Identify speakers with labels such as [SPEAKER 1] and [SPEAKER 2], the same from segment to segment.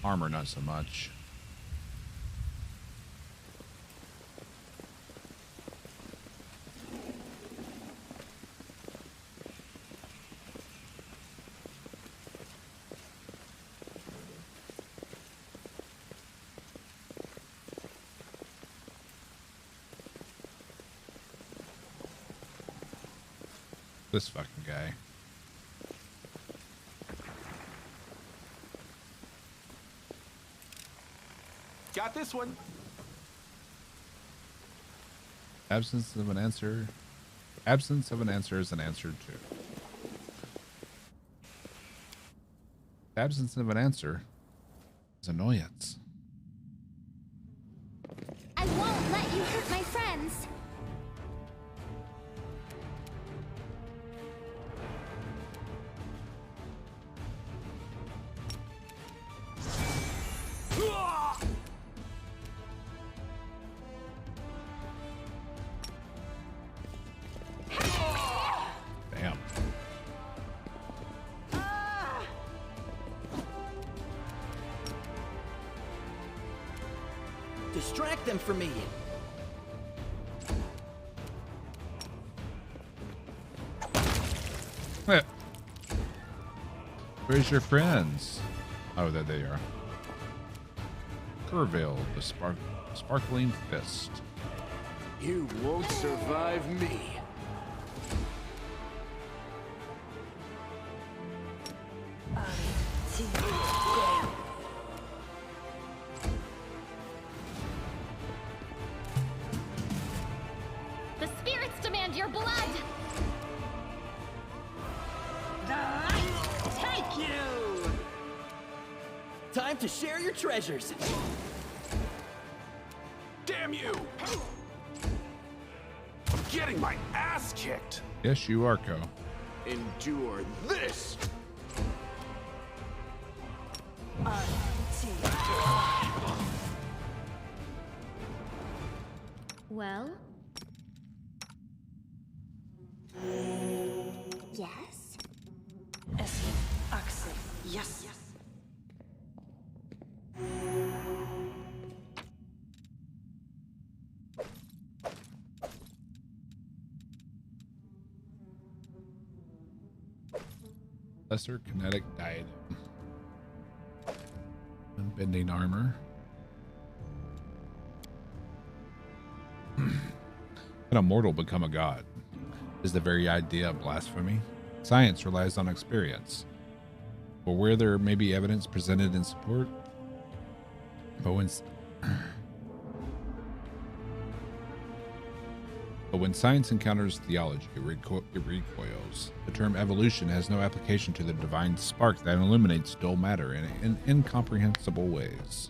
[SPEAKER 1] Armor, not so much. This fucking guy.
[SPEAKER 2] Got this one.
[SPEAKER 1] Absence of an answer. Absence of an answer is an answer too. Absence of an answer is annoyance.
[SPEAKER 3] I won't let you hurt my friends.
[SPEAKER 1] Damn.
[SPEAKER 4] Distract them from me.
[SPEAKER 1] Where's your friends? Oh, there they are. Curville, the sparkling fist.
[SPEAKER 2] You won't survive me.
[SPEAKER 3] The spirits demand your blood.
[SPEAKER 4] Take you! Time to share your treasures.
[SPEAKER 2] Damn you! I'm getting my ass kicked.
[SPEAKER 1] Yes, you are, Co.
[SPEAKER 2] Endure this.
[SPEAKER 3] Well? Yes?
[SPEAKER 4] Yes.
[SPEAKER 1] Lesser kinetic diadem. Unbending armor. Can a mortal become a god? Is the very idea of blasphemy? Science relies on experience. But where there may be evidence presented in support, but when science encounters theology, it recoils. The term evolution has no application to the divine spark that illuminates dull matter in incomprehensible ways.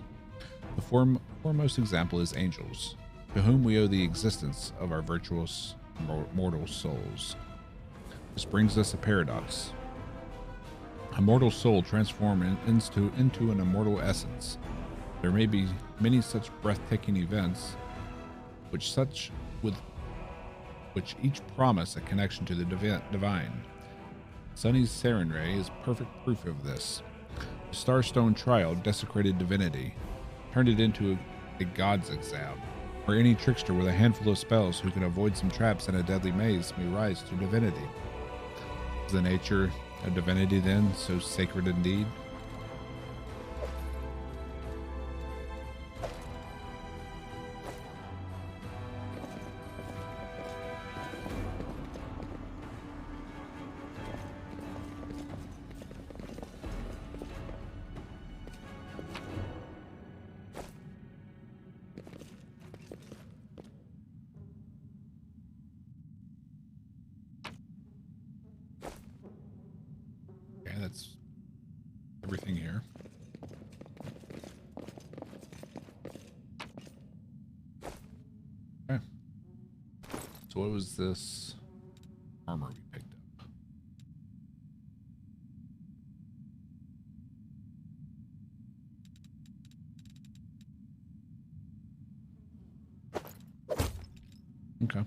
[SPEAKER 1] The foremost example is angels, to whom we owe the existence of our virtuous mortal souls. This brings us a paradox. A mortal soul transformed into an immortal essence. There may be many such breathtaking events, which each promise a connection to the divine. Sunny's Saren Ray is perfect proof of this. The Starstone trial desecrated divinity, turned it into a god's exam, where any trickster with a handful of spells who can avoid some traps in a deadly maze may rise to divinity. Is the nature of divinity then so sacred indeed? That's everything here. Okay. So what was this armor we picked up? Okay.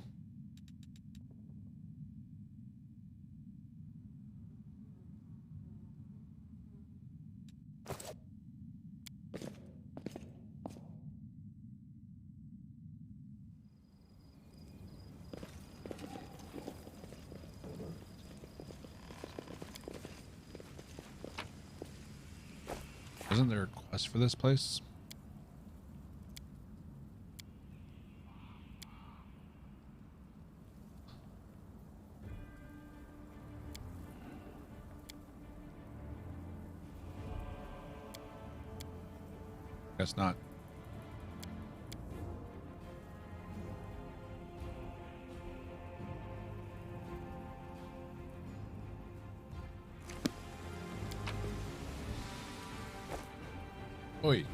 [SPEAKER 1] Wasn't there a quest for this place? Guess not. Oi.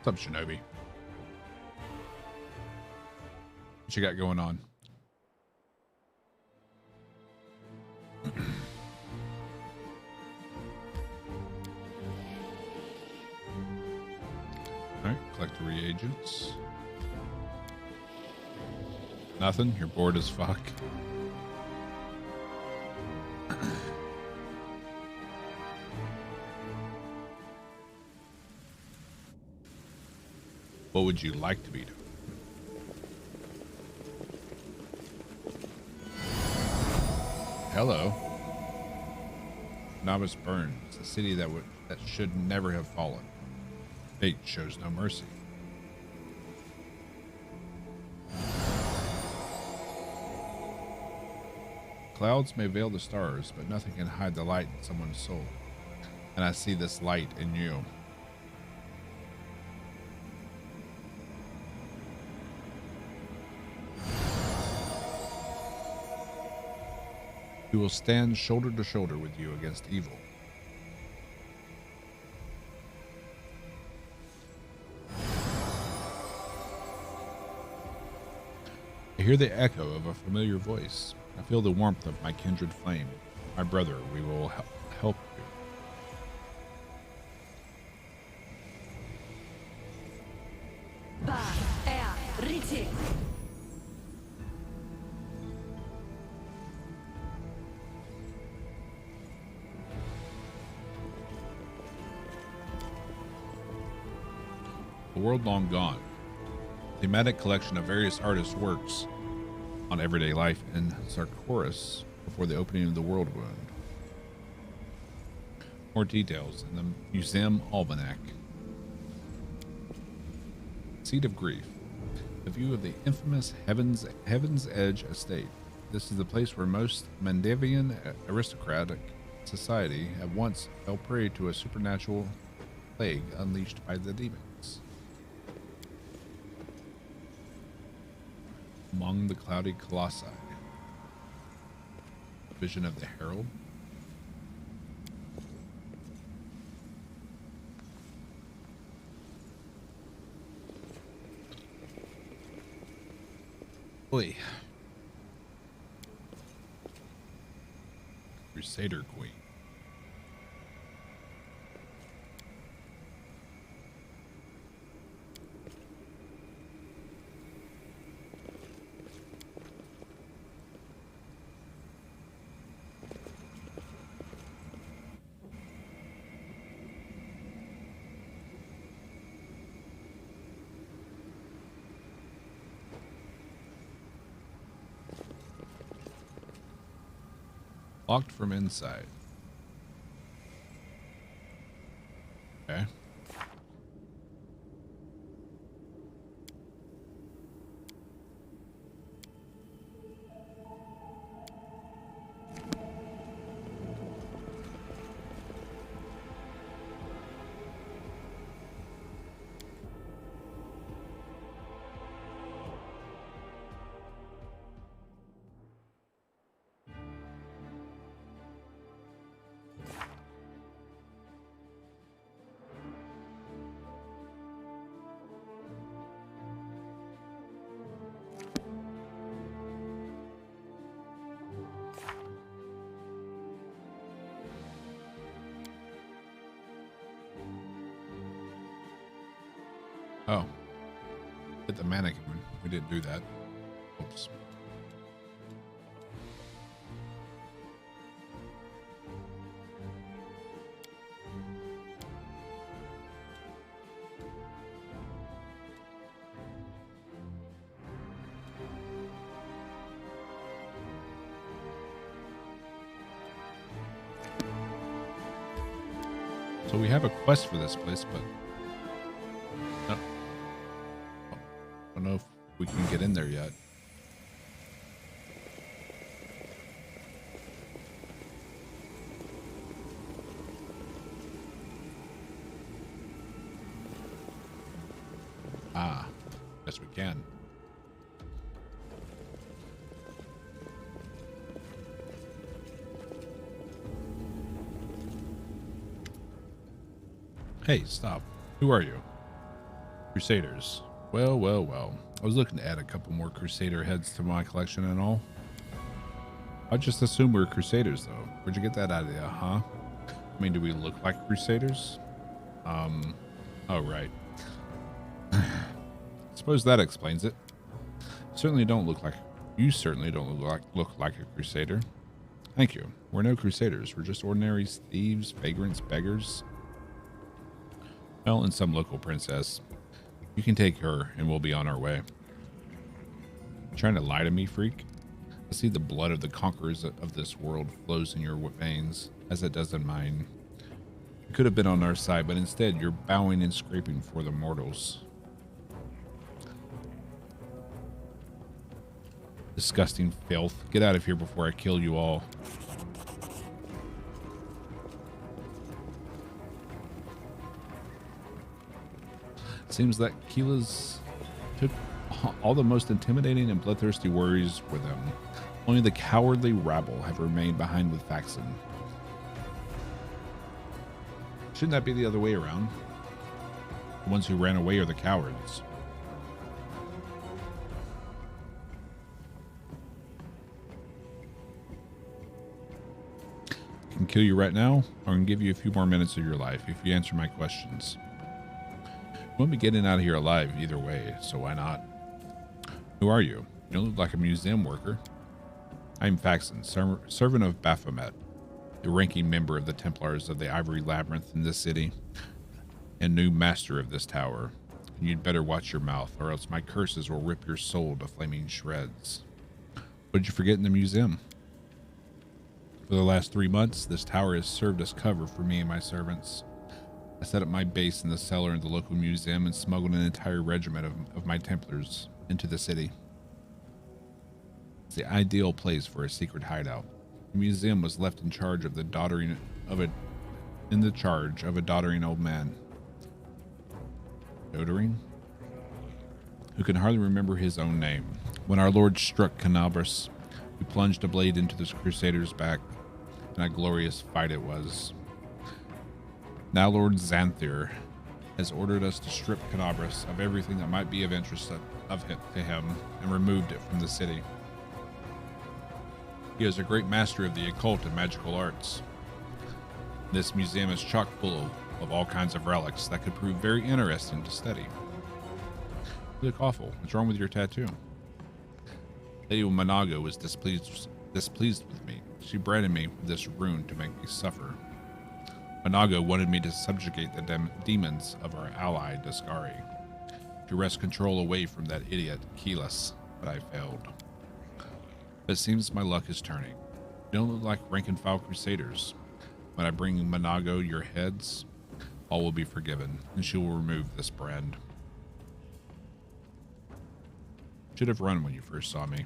[SPEAKER 1] What's up, Shinobi? What you got going on? Alright, collect the reagents. Nothing? You're bored as fuck. What would you like to be doing? Hello. Novice Burns, a city that should never have fallen. Fate shows no mercy. Clouds may veil the stars, but nothing can hide the light in someone's soul. And I see this light in you. We will stand shoulder to shoulder with you against evil. I hear the echo of a familiar voice. I feel the warmth of my kindred flame. My brother, we will help you. The world long gone. Thematic collection of various artists' works on everyday life in Sarkoris before the opening of the World Wound. More details in the Museum Almanac. Seat of Grief. The view of the infamous Heaven's Edge estate. This is the place where most Mandavian aristocratic society at once fell prey to a supernatural plague unleashed by the demons. Among the cloudy colossi. Vision of the Herald. Oi. Crusader Queen. Locked from inside. Okay. Oh. Hit the mannequin. We didn't do that. Oops. So we have a quest for this place, but no, I don't know if we can get in there yet. Ah, yes we can. Hey, stop. Who are you? Crusaders. Well, well, well. I was looking to add a couple more Crusader heads to my collection and all. I just assumed we were Crusaders, though. Where'd you get that idea, huh? I mean, do we look like Crusaders? Oh, right. Suppose that explains it. Certainly don't look like... You certainly don't look like a Crusader. Thank you. We're no Crusaders. We're just ordinary thieves, vagrants, beggars. Well, and some local princess. You can take her, and we'll be on our way. Trying to lie to me, freak? I see the blood of the conquerors of this world flows in your veins, as it does in mine. You could have been on our side, but instead you're bowing and scraping for the mortals. Disgusting filth. Get out of here before I kill you all. Seems that Keela's took all the most intimidating and bloodthirsty warriors with them. Only the cowardly rabble have remained behind with Faxon. Shouldn't that be the other way around? The ones who ran away are the cowards. I can kill you right now, or I can give you a few more minutes of your life if you answer my questions. You won't be getting out of here alive either way, so why not? Who are you? You don't look like a museum worker. I'm Faxon, servant of Baphomet, the ranking member of the Templars of the Ivory Labyrinth in this city, and new master of this tower. You'd better watch your mouth, or else my curses will rip your soul to flaming shreds. What did you forget in the museum? For the last 3 months, this tower has served as cover for me and my servants. I set up my base in the cellar in the local museum and smuggled an entire regiment of my Templars into the city. It's the ideal place for a secret hideout. The museum was left in charge of a doddering old man. Doddering? Who can hardly remember his own name. When our Lord struck Canabras, we plunged a blade into this crusader's back, and a glorious fight it was. Now Lord Xanthir has ordered us to strip Canabras of everything that might be of interest to him and removed it from the city. He is a great master of the occult and magical arts. This museum is chock full of all kinds of relics that could prove very interesting to study. You look awful. What's wrong with your tattoo? Lady Manago was displeased with me. She branded me with this rune to make me suffer. Manago wanted me to subjugate the demons of our ally, Dascari, to wrest control away from that idiot, Keelis, but I failed. It seems my luck is turning. You don't look like rank-and-file crusaders. When I bring Manago your heads, all will be forgiven, and she will remove this brand. Should have run when you first saw me.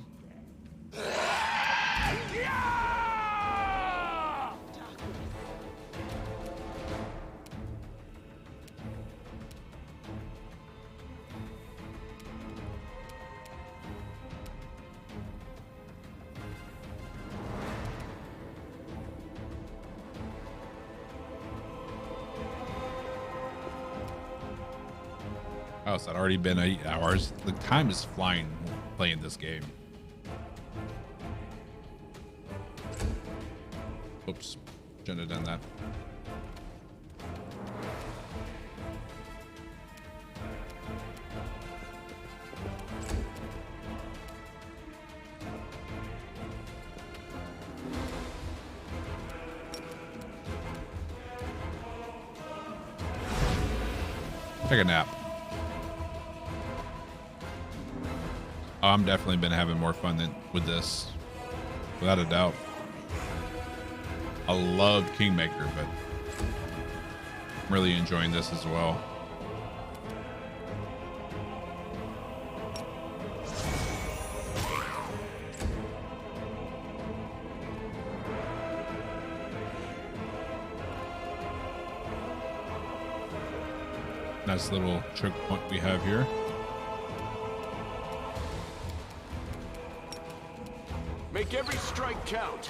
[SPEAKER 1] Oh, it's already been 8 hours. The time is flying playing this game. Oops, shouldn't have done that. Take a nap. Oh, I'm definitely been having more fun with this, without a doubt. I love Kingmaker, but I'm really enjoying this as well. Nice little choke point we have here.
[SPEAKER 2] Make every strike count.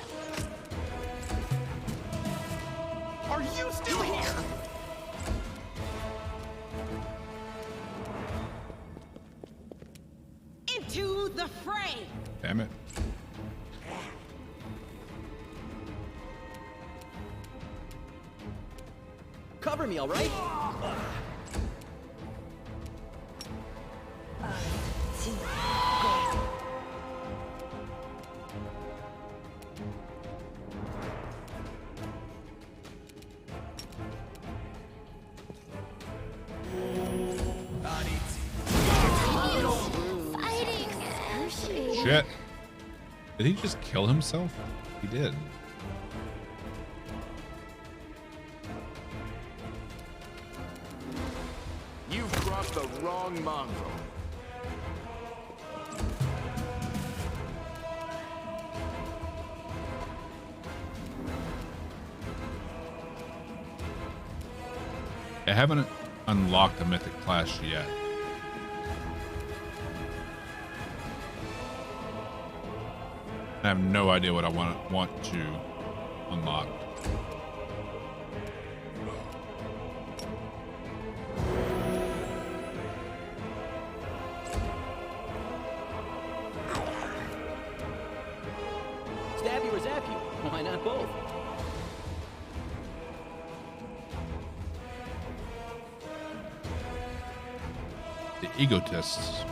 [SPEAKER 2] Are you still here?
[SPEAKER 5] Into the fray!
[SPEAKER 1] Damn it.
[SPEAKER 4] Cover me, all right?
[SPEAKER 3] Fighting! Excruciating.
[SPEAKER 1] Shit. Did he just kill himself? He did.
[SPEAKER 2] You've brought the wrong mongrel.
[SPEAKER 1] I haven't unlocked a mythic class yet. I have no idea what I want to unlock.
[SPEAKER 4] Stab you or zap you? Why not both?
[SPEAKER 1] The egotists.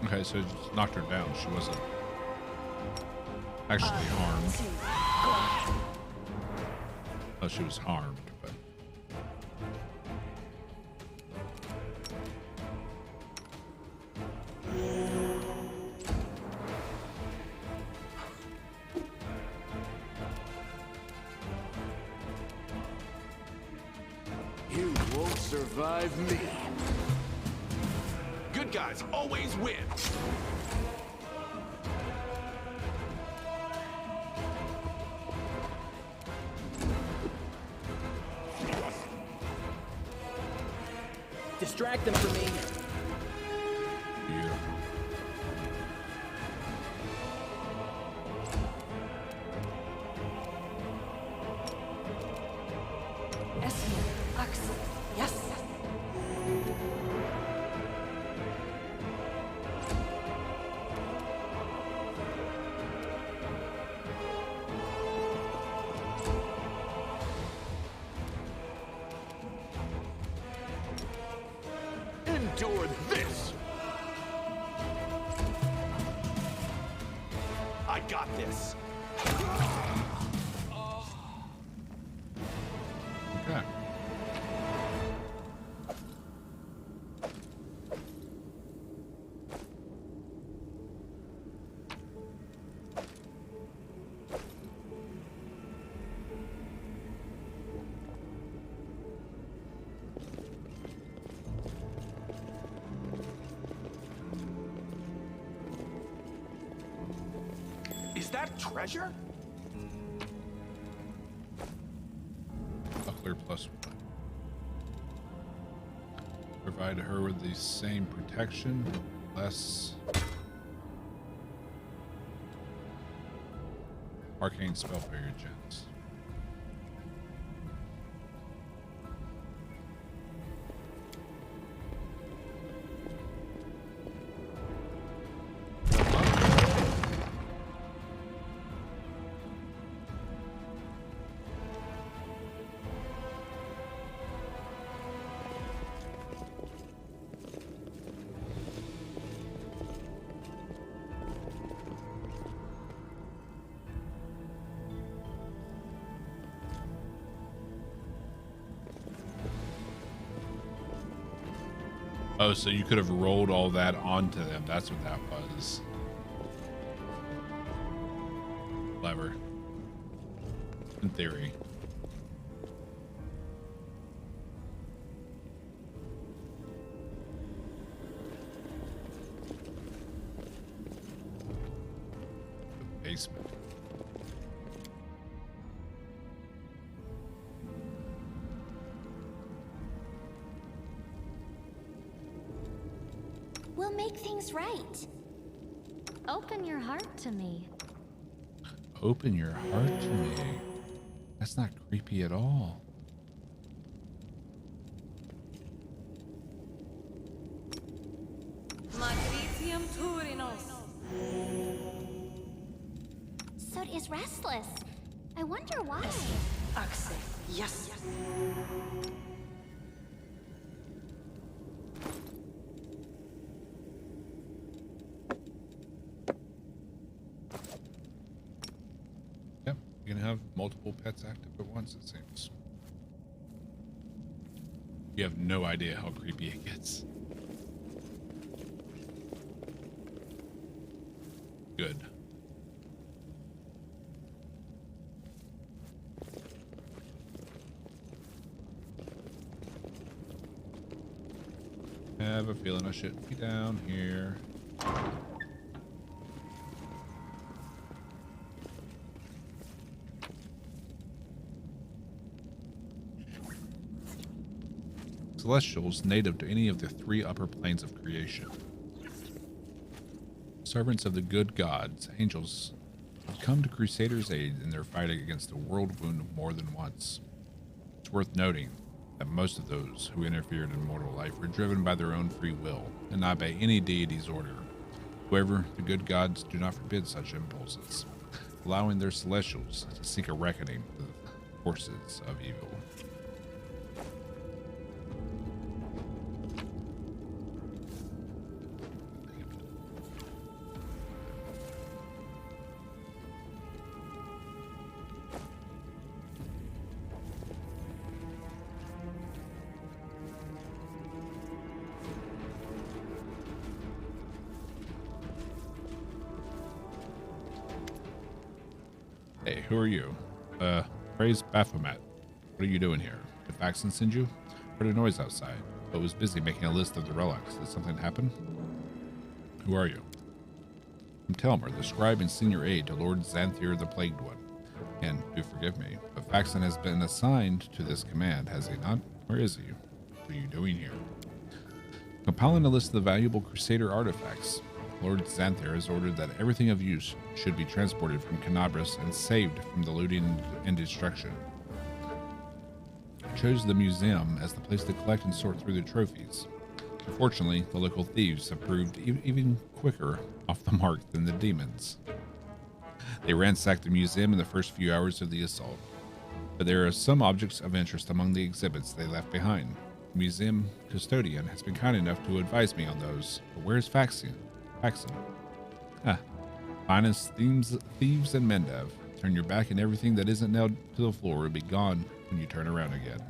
[SPEAKER 1] Okay, so it just knocked her down. She wasn't actually harmed. Oh, she was harmed, but
[SPEAKER 2] You won't survive me. Good guys always win.
[SPEAKER 4] Distract them from me.
[SPEAKER 1] beautiful.
[SPEAKER 5] Yes.
[SPEAKER 2] Endure this. I got this.
[SPEAKER 1] Okay.
[SPEAKER 2] Is that treasure?
[SPEAKER 1] Buckler +1. Provide her with the same protection, less arcane spell barrier gens. Oh, so you could have rolled all that onto them. That's what that was. Clever. In theory. The basement.
[SPEAKER 3] We'll make things right. Open your heart to me.
[SPEAKER 1] Open your heart to me. That's not creepy at all.
[SPEAKER 5] Magritium Turinos.
[SPEAKER 3] Sod is restless. I wonder why.
[SPEAKER 5] Access. Yes.
[SPEAKER 1] Yep, you can have multiple pets active at once, it seems. You have no idea how creepy it gets. Good. I have a feeling I shouldn't be down here. Celestials native to any of the three upper planes of creation. Servants of the good gods, angels, have come to Crusaders' aid in their fight against the world wound more than once. It's worth noting that most of those who interfered in mortal life were driven by their own free will, and not by any deity's order. However, the good gods do not forbid such impulses, allowing their celestials to seek a reckoning with the forces of evil. Hey, who are you? Praise Baphomet. What are you doing here? Did Faxon send you? Heard a noise outside, but was busy making a list of the relics. Did something happen? Who are you? I'm Telmer, the scribe and senior aide to Lord Xanthir the Plagued One. And do forgive me, but Faxon has been assigned to this command, has he not? Where is he? What are you doing here? Compiling a list of the valuable Crusader artifacts. Lord Xanthir has ordered that everything of use should be transported from Canabras and saved from the looting and destruction. I chose the museum as the place to collect and sort through the trophies. Unfortunately, the local thieves have proved even quicker off the mark than the demons. They ransacked the museum in the first few hours of the assault, but there are some objects of interest among the exhibits they left behind. The museum custodian has been kind enough to advise me on those, but where's Faxon? Finest thieves and Mendev. Turn your back and everything that isn't nailed to the floor will be gone when you turn around again.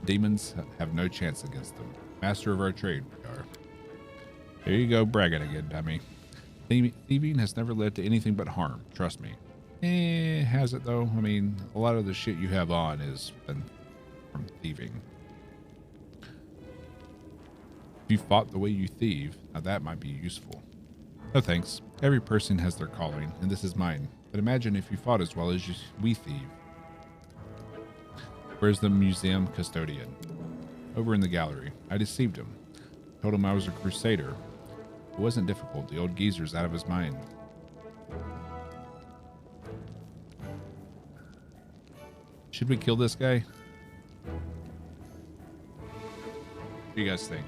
[SPEAKER 1] Demons have no chance against them. Master of our trade, we are. Here you go, bragging again, dummy. Thieving has never led to anything but harm, trust me. Has it though? I mean, a lot of the shit you have on has been from thieving. If you fought the way you thieve, now that might be useful. No thanks. Every person has their calling, and this is mine. But imagine if you fought as well as we thieve. Where's the museum custodian? Over in the gallery. I deceived him. Told him I was a crusader. It wasn't difficult. The old geezer's out of his mind. Should we kill this guy? What do you guys think?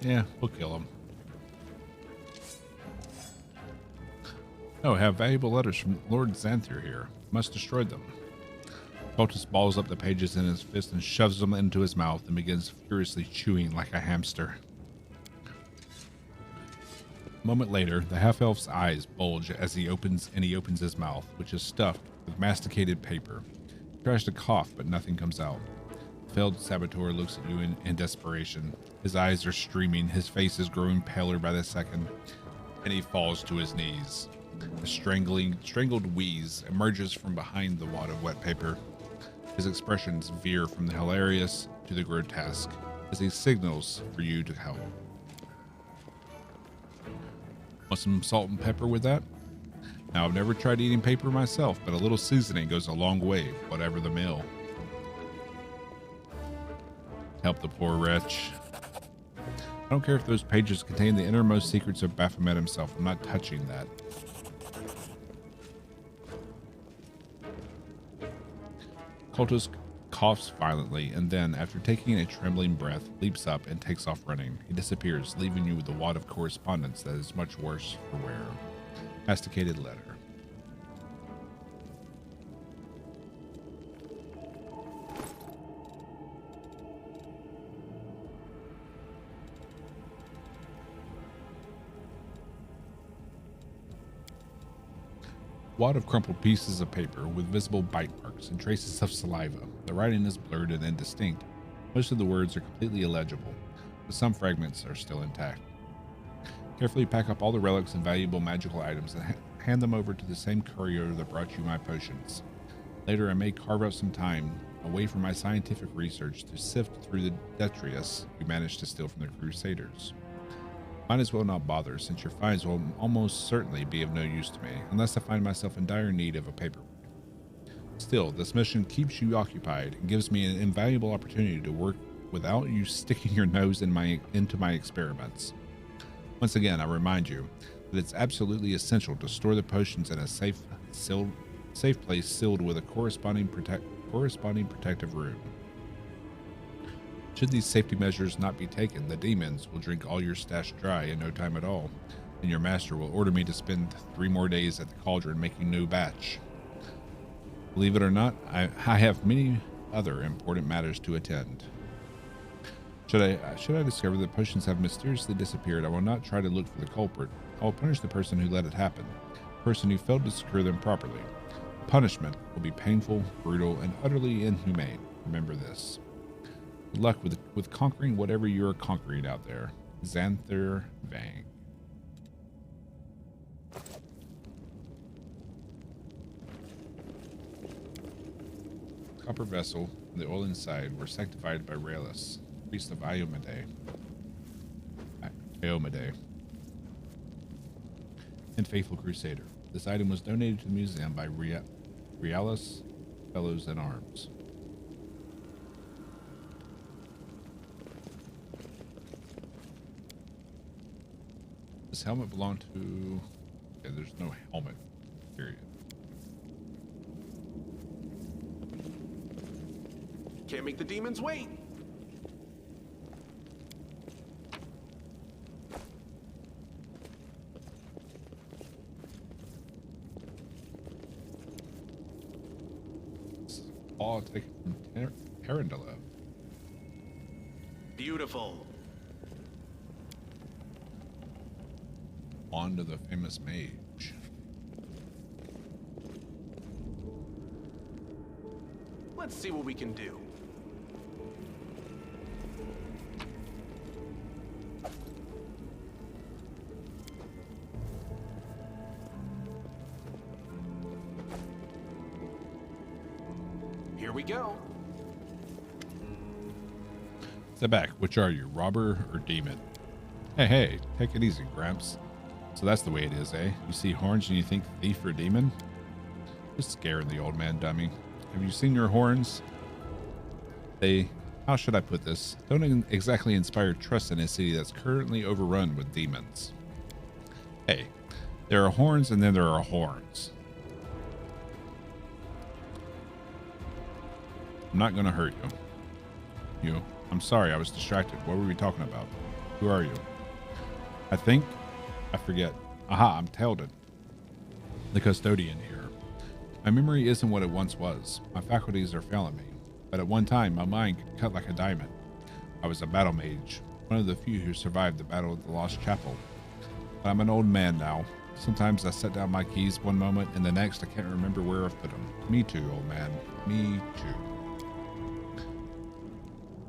[SPEAKER 1] Yeah, we'll kill him. Oh, I have valuable letters from Lord Xanthir here. Must destroy them. Cultist balls up the pages in his fist and shoves them into his mouth and begins furiously chewing like a hamster. A moment later, the half-elf's eyes bulge as he opens his mouth, which is stuffed with masticated paper. He tries to cough, but nothing comes out. The failed saboteur looks at you in desperation. His eyes are streaming, his face is growing paler by the second, and he falls to his knees. A strangled wheeze emerges from behind the wad of wet paper. His expressions veer from the hilarious to the grotesque as he signals for you to help. Want some salt and pepper with that? Now, I've never tried eating paper myself, but a little seasoning goes a long way, whatever the meal. Help the poor wretch. I don't care if those pages contain the innermost secrets of Baphomet himself. I'm not touching that. Cultist coughs violently and then, after taking a trembling breath, leaps up and takes off running. He disappears, leaving you with a wad of correspondence that is much worse for wear. Masticated letter. Wad of crumpled pieces of paper with visible bite marks and traces of saliva. The writing is blurred and indistinct. Most of the words are completely illegible, but some fragments are still intact. Carefully pack up all the relics and valuable magical items and hand them over to the same courier that brought you my potions. Later, I may carve out some time away from my scientific research to sift through the detritus you managed to steal from the Crusaders. Might as well not bother, since your finds will almost certainly be of no use to me, unless I find myself in dire need of a paperweight. Still, this mission keeps you occupied and gives me an invaluable opportunity to work without you sticking your nose into my experiments. Once again, I remind you that it's absolutely essential to store the potions in a safe place sealed with a corresponding protective room. Should these safety measures not be taken, the demons will drink all your stash dry in no time at all, and your master will order me to spend 3 more days at the cauldron making new batch. Believe it or not, I have many other important matters to attend. Should I discover that potions have mysteriously disappeared, I will not try to look for the culprit. I will punish the person who let it happen, the person who failed to secure them properly. The punishment will be painful, brutal, and utterly inhumane. Remember this. Good luck with conquering whatever you are conquering out there. Xanthir Vang. Copper vessel and the oil inside were sanctified by Raelis, priest of Iomedae, and faithful crusader. This item was donated to the museum by Raelis Fellows in Arms. This helmet belonged to... Okay, there's no helmet, period.
[SPEAKER 2] Can't make the demons wait.
[SPEAKER 1] This is all taken from Tarandala.
[SPEAKER 2] Beautiful.
[SPEAKER 1] Wand of the famous mage.
[SPEAKER 2] Let's see what we can do. Here we go.
[SPEAKER 1] Step back. Which are you, robber or demon? Hey, take it easy, Gramps. So that's the way it is, eh? You see horns and you think thief or demon? Just scaring the old man, dummy. Have you seen your horns? They, how should I put this? Don't exactly inspire trust in a city that's currently overrun with demons. Hey, there are horns and then there are horns. I'm not gonna hurt you. I'm sorry, I was distracted. What were we talking about? Who are you? I forget. Aha, I'm Teldon, the custodian here. My memory isn't what it once was. My faculties are failing me. But at one time, my mind could cut like a diamond. I was a battle mage, one of the few who survived the Battle of the Lost Chapel. But I'm an old man now. Sometimes I set down my keys one moment, and the next I can't remember where I've put them. Me too, old man. Me too.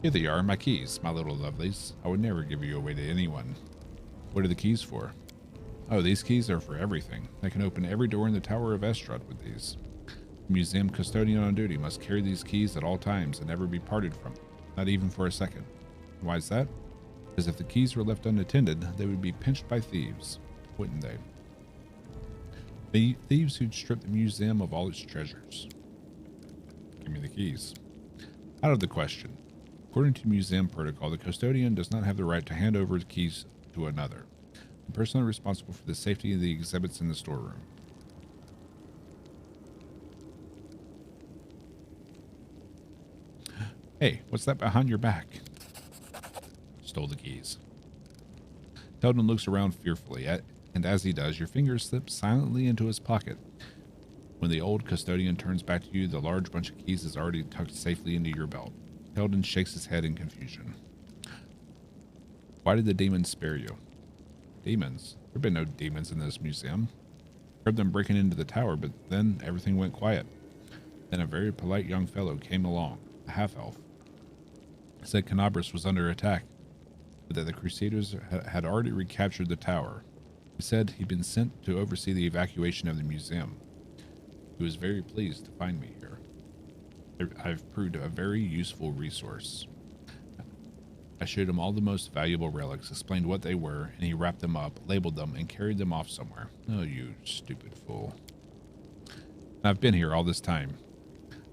[SPEAKER 1] Here they are, my keys, my little lovelies. I would never give you away to anyone. What are the keys for? Oh, these keys are for everything. I can open every door in the Tower of Estrad with these. The museum custodian on duty must carry these keys at all times and never be parted from them, not even for a second. Why is that? Because if the keys were left unattended, they would be pinched by thieves, wouldn't they? The thieves who'd strip the museum of all its treasures. Give me the keys. Out of the question. According to museum protocol, the custodian does not have the right to hand over the keys to another. I'm personally responsible for the safety of the exhibits in the storeroom. Hey, what's that behind your back? Stole the keys. Teldon looks around fearfully, and as he does, your fingers slip silently into his pocket. When the old custodian turns back to you, the large bunch of keys is already tucked safely into your belt. Teldon shakes his head in confusion. Why did the demons spare you? Demons? There have been no demons in this museum. I heard them breaking into the tower, but then everything went quiet. Then a very polite young fellow came along, a half-elf. Said Canabras was under attack, but that the Crusaders had already recaptured the tower. He said he'd been sent to oversee the evacuation of the museum. He was very pleased to find me here. I've proved a very useful resource. I showed him all the most valuable relics, explained what they were, and he wrapped them up, labeled them, and carried them off somewhere. Oh, you stupid fool. I've been here all this time.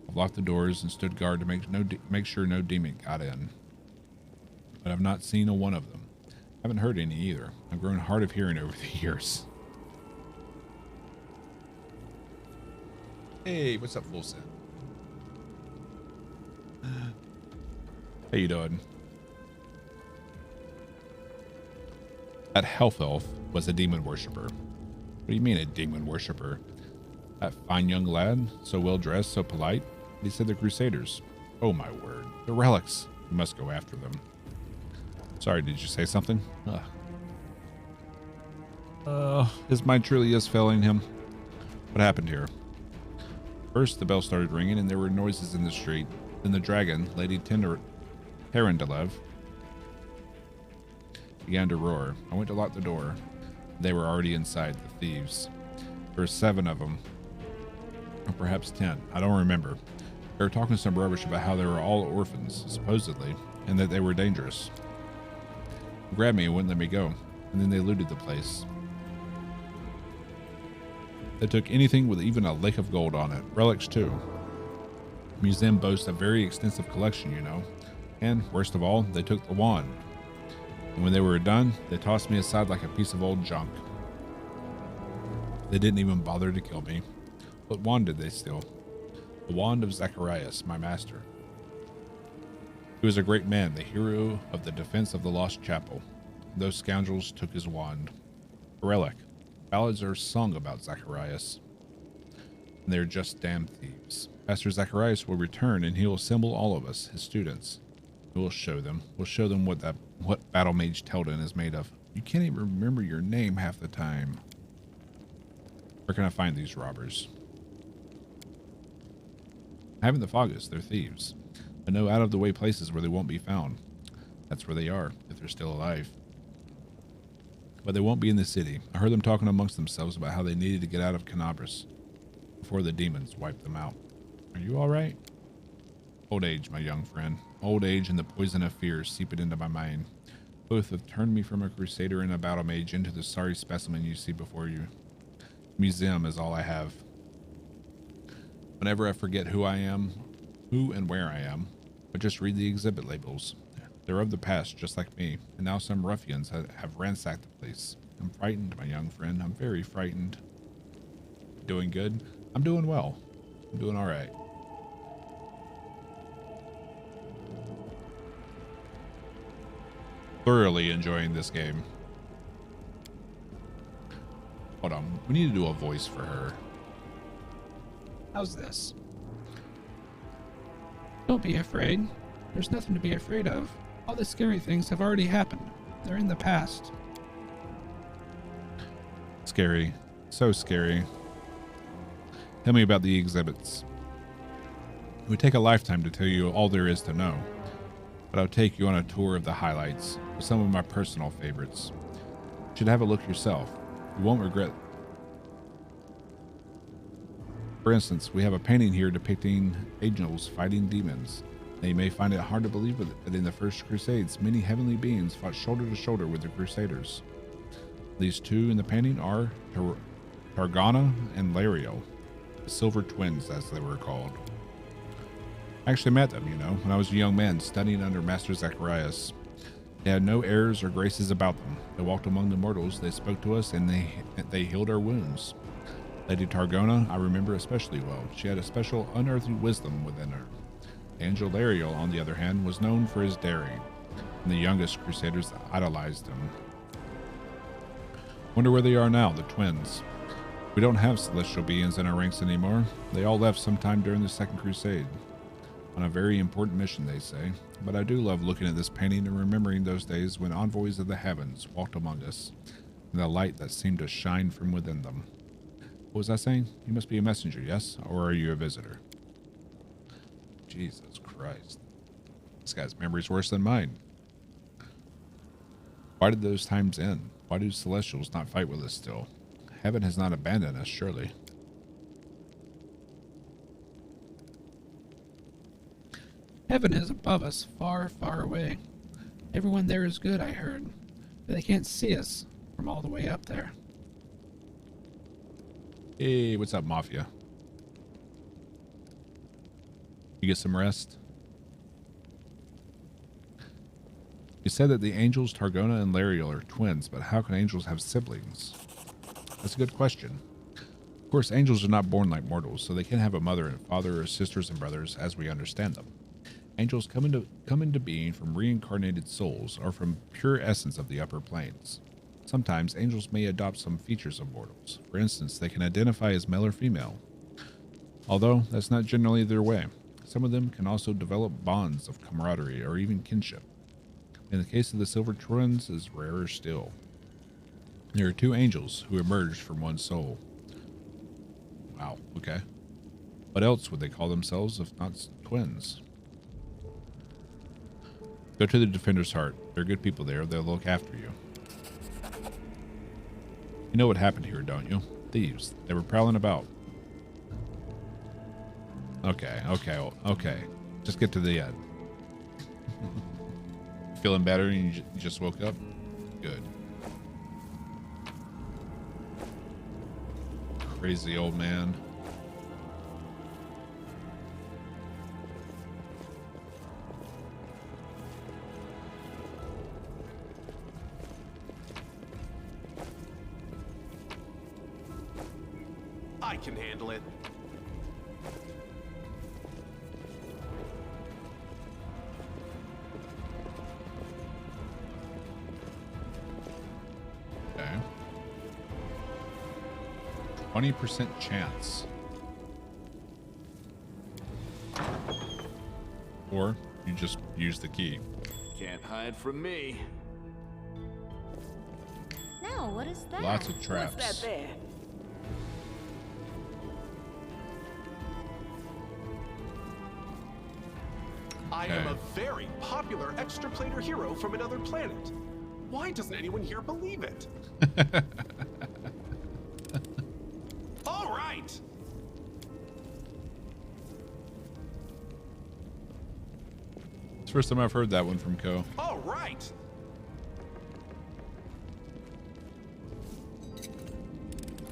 [SPEAKER 1] I've locked the doors and stood guard to make sure no demon got in. But I've not seen a one of them. Haven't heard any either. I've grown hard of hearing over the years. Hey, what's up, Full Set? How you doing? That half elf was a demon worshipper. What do you mean a demon worshipper? That fine young lad, so well dressed, so polite. He said the Crusaders. Oh my word, the relics. We must go after them. Sorry, did you say something? His mind truly is failing him. What happened here? First, the bell started ringing and there were noises in the street. Then the dragon, Lady Terendelev, began to roar. I went to lock the door. They were already inside, the thieves. There were 7 of them. Or perhaps 10. I don't remember. They were talking some rubbish about how they were all orphans, supposedly, and that they were dangerous. They grabbed me and wouldn't let me go, and then they looted the place. They took anything with even a lake of gold on it. Relics, too. The museum boasts a very extensive collection, you know. And, worst of all, they took the wand. And when they were done, they tossed me aside like a piece of old junk. They didn't even bother to kill me. What wand did they steal? The wand of Zacharias, my master. He was a great man, the hero of the defense of the Lost Chapel. Those scoundrels took his wand. A relic. Ballads are sung about Zacharias. And they're just damn thieves. Master Zacharias will return and he'll assemble all of us, his students. We'll show them. We'll show them what Battle Mage Teldon is made of. You can't even remember your name half the time. Where can I find these robbers? I haven't the foggiest. They're thieves. I know out-of-the-way places where they won't be found. That's where they are, if they're still alive. But they won't be in the city. I heard them talking amongst themselves about how they needed to get out of Canabras before the demons wiped them out. Are you all right? Old age, my young friend. Old age and the poison of fear seeping into my mind. Both have turned me from a crusader and a battle mage into the sorry specimen you see before you. Museum is all I have. Whenever I forget who I am, who and where I am, I just read the exhibit labels. They're of the past, just like me, and now some ruffians have ransacked the place. I'm frightened, my young friend. I'm very frightened. Doing good? I'm doing well. I'm doing all right. thoroughly enjoying this game. Hold on. We need to do a voice for her.
[SPEAKER 6] How's this? Don't be afraid. There's nothing to be afraid of. All the scary things have already happened. They're in the past.
[SPEAKER 1] Scary. So scary. Tell me about the exhibits. It would take a lifetime to tell you all there is to know, but I'll take you on a tour of the highlights with some of my personal favorites. You should have a look yourself. You won't regret. For instance, we have a painting here depicting angels fighting demons. Now, you may find it hard to believe that in the First Crusades, many heavenly beings fought shoulder to shoulder with the Crusaders. These two in the painting are Targana and Lariel, the Silver Twins, as they were called. I actually met them, when I was a young man studying under Master Zacharias. They had no airs or graces about them. They walked among the mortals, they spoke to us, and they healed our wounds. Lady Targona, I remember especially well. She had a special unearthly wisdom within her. Angel Lariel, on the other hand, was known for his daring, and the youngest Crusaders idolized him. Wonder where they are now, the twins. We don't have celestial beings in our ranks anymore. They all left sometime during the Second Crusade. On a very important mission, they say. But I do love looking at this painting and remembering those days when envoys of the heavens walked among us, and the light that seemed to shine from within them. What was I saying? You must be a messenger, yes? Or are you a visitor? Jesus Christ. This guy's memory's worse than mine. Why did those times end? Why do celestials not fight with us still? Heaven has not abandoned us, surely.
[SPEAKER 6] Heaven is above us, far, far away. Everyone there is good, I heard, but they can't see us from all the way up there.
[SPEAKER 1] Hey, what's up, Mafia? You get some rest? You said that the angels Targona and Lariel are twins, but how can angels have siblings? That's a good question. Of course, angels are not born like mortals, so they can't have a mother and father or sisters and brothers as we understand them. Angels come into being from reincarnated souls or from pure essence of the upper planes. Sometimes angels may adopt some features of mortals. For instance, they can identify as male or female. Although that's not generally their way. Some of them can also develop bonds of camaraderie or even kinship. In the case of the Silver Twins, is rarer still. There are two angels who emerged from one soul. Wow, okay. What else would they call themselves if not twins? Go to the Defender's Heart. There are good people there. They'll look after you. You know what happened here, don't you? Thieves. They were prowling about. Okay. Just get to the end. Feeling better and you just woke up? Good. Crazy old man.
[SPEAKER 2] I can handle it.
[SPEAKER 1] Okay. 20% chance. Or you just use the key.
[SPEAKER 4] Can't hide from me.
[SPEAKER 3] Now, what is that?
[SPEAKER 1] Lots of traps.
[SPEAKER 5] What's that there?
[SPEAKER 2] I am a very popular extraplanar hero from another planet. Why doesn't anyone here believe it? All right.
[SPEAKER 1] It's the first time I've heard that one from Ko.
[SPEAKER 2] All right.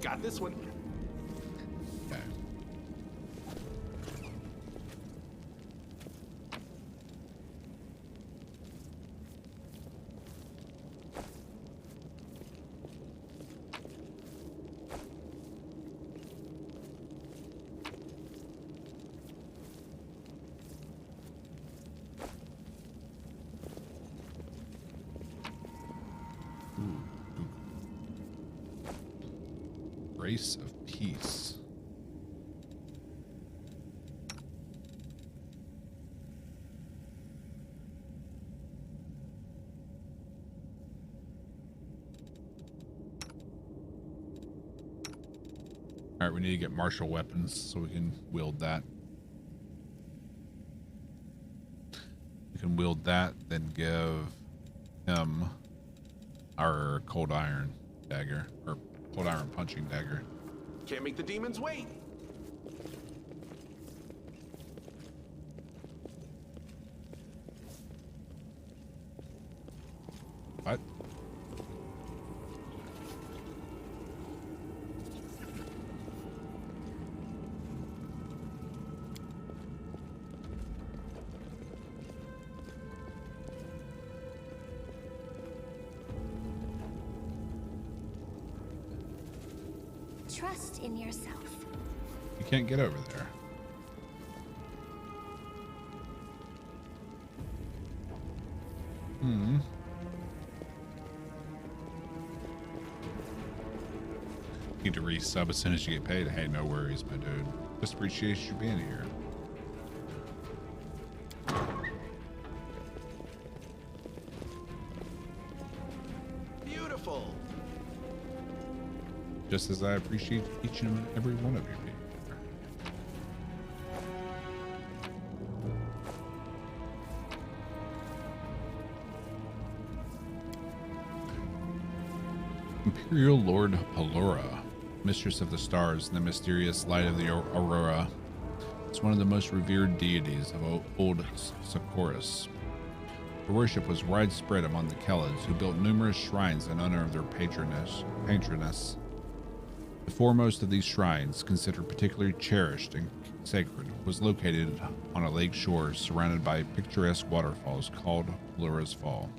[SPEAKER 2] Got this one.
[SPEAKER 1] Okay. Grace of Peace. All right, we need to get martial weapons so we can wield that. We can wield that, then give him our cold iron dagger, or cold iron punching dagger.
[SPEAKER 2] Can't make the demons wait.
[SPEAKER 1] What?
[SPEAKER 3] Trust in yourself.
[SPEAKER 1] You can't get over there. Need to resub as soon as you get paid. Hey, no worries, my dude. Just appreciate you being here.
[SPEAKER 2] Beautiful.
[SPEAKER 1] Just as I appreciate each and every one of you being here. Imperial Lord Pelora, Mistress of the Stars and the mysterious light of the Aurora, is one of the most revered deities of old Socorus. Her worship was widespread among the Kellids, who built numerous shrines in honor of their patroness. The foremost of these shrines, considered particularly cherished and sacred, was located on a lake shore surrounded by picturesque waterfalls called Pelora's Fall.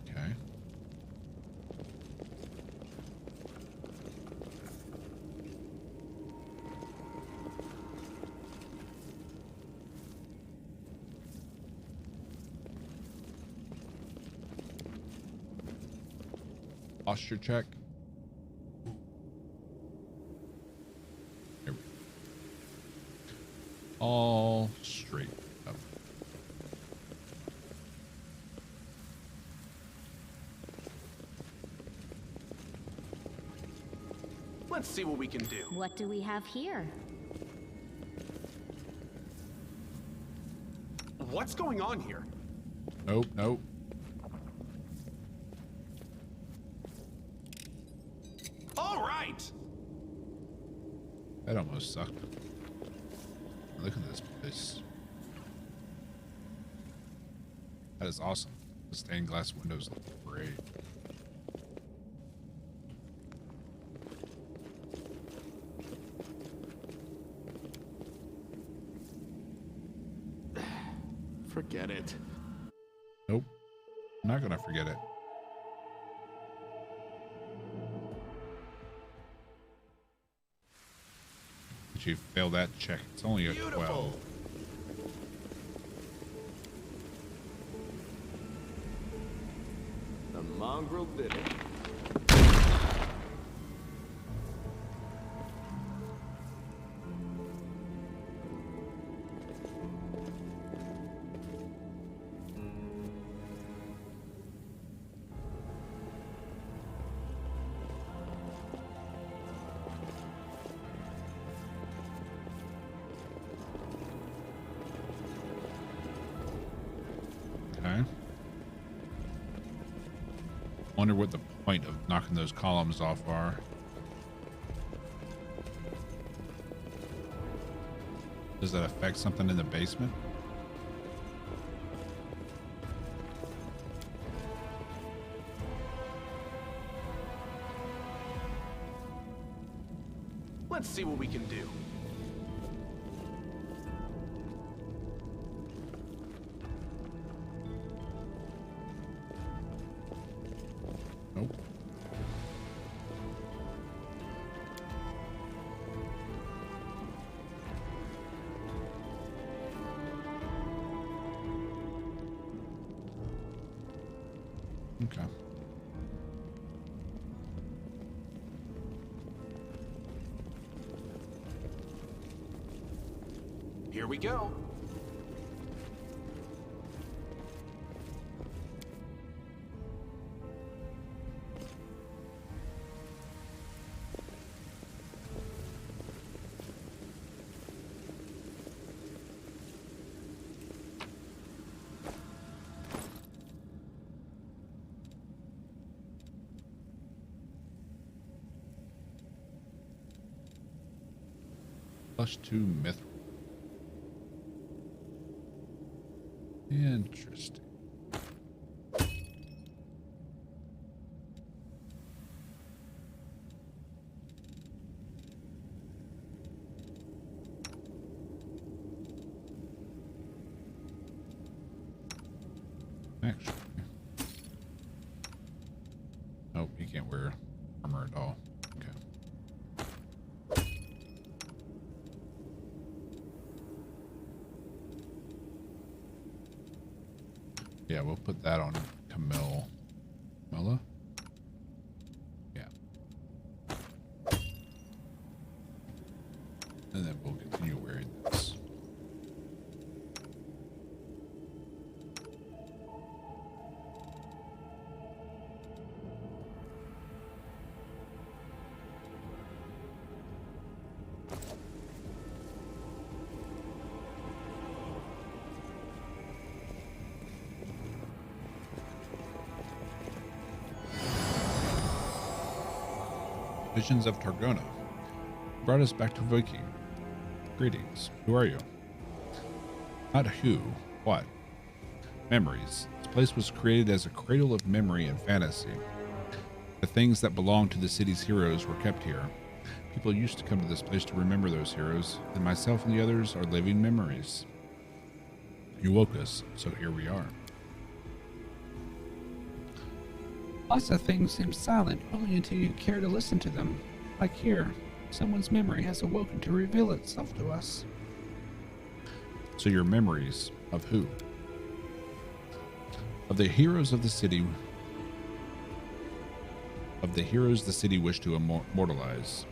[SPEAKER 1] Okay. Posture check. Here we go. All straight up.
[SPEAKER 2] Let's see what we can do.
[SPEAKER 3] What do we have here?
[SPEAKER 2] What's going on here?
[SPEAKER 1] Nope, nope.
[SPEAKER 2] All right.
[SPEAKER 1] That almost sucked. Look at this place. That is awesome. The stained glass windows look great.
[SPEAKER 2] Forget it.
[SPEAKER 1] Nope. I'm not gonna forget it. But you failed that check. It's only a 12.
[SPEAKER 2] Beautiful.
[SPEAKER 4] The mongrel did it.
[SPEAKER 1] Okay. Wonder what the point of knocking those columns off are. Does that affect something in the basement?
[SPEAKER 2] Let's see what we can do.
[SPEAKER 1] Nope. Okay.
[SPEAKER 2] Here we go.
[SPEAKER 1] +2 myth. Interesting. Actually, nope, you can't wear armor at all. Okay. Yeah, we'll put that on Camilla. Yeah. And then we'll continue wearing this. Visions of Targona brought us back to Viking. Greetings. Who are you? Not who, what? Memories. This place was created as a cradle of memory and fantasy. The things that belonged to the city's heroes were kept here. People used to come to this place to remember those heroes, and myself and the others are living memories. You woke us, so here we are.
[SPEAKER 6] Lots of things seem silent only until you care to listen to them. Like here, someone's memory has awoken to reveal itself to us.
[SPEAKER 1] So your memories of who? Of the heroes of the city. Of the heroes the city wished to immortalize.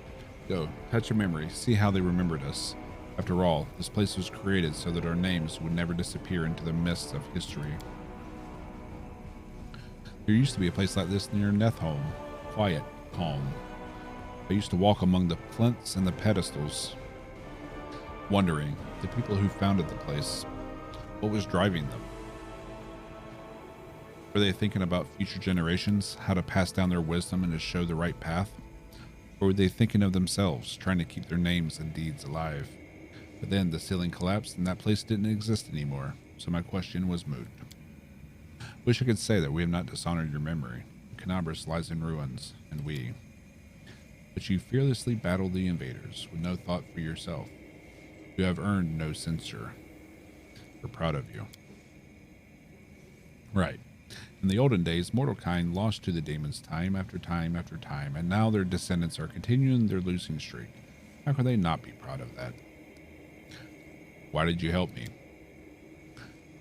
[SPEAKER 1] Go, touch a memory, see how they remembered us. After all, this place was created so that our names would never disappear into the mists of history. There used to be a place like this near Nethholm. Quiet, calm. I used to walk among the plinths and the pedestals, wondering, the people who founded the place, what was driving them? Were they thinking about future generations, how to pass down their wisdom and to show the right path? Or were they thinking of themselves, trying to keep their names and deeds alive? But then the ceiling collapsed and that place didn't exist anymore, so my question was moot. Wish I could say that we have not dishonored your memory. Canabras lies in ruins, and we. But you fearlessly battled the invaders, with no thought for yourself. You have earned no censure. We're proud of you. Right. In the olden days, mortal kind lost to the demons time after time after time, and now their descendants are continuing their losing streak. How can they not be proud of that? Why did you help me?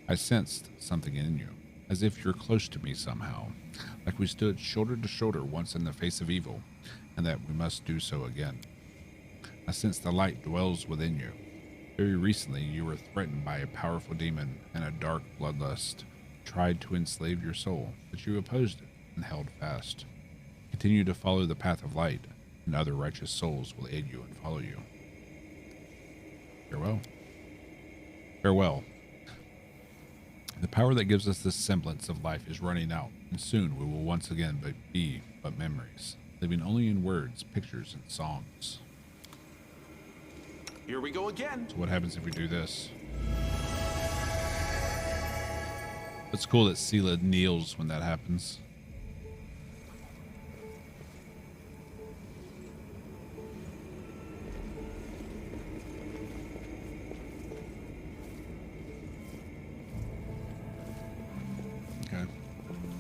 [SPEAKER 1] I sensed something in you. As if you're close to me somehow, like we stood shoulder to shoulder once in the face of evil, and that we must do so again. I sense the light dwells within you. Very recently, you were threatened by a powerful demon and a dark bloodlust tried to enslave your soul, but you opposed it and held fast. Continue to follow the path of light, and other righteous souls will aid you and follow you. Farewell. Farewell. The power that gives us this semblance of life is running out, and soon we will once again be but memories, living only in words, pictures, and songs.
[SPEAKER 2] Here we go again.
[SPEAKER 1] So what happens if we do this? It's cool that Sela kneels when that happens.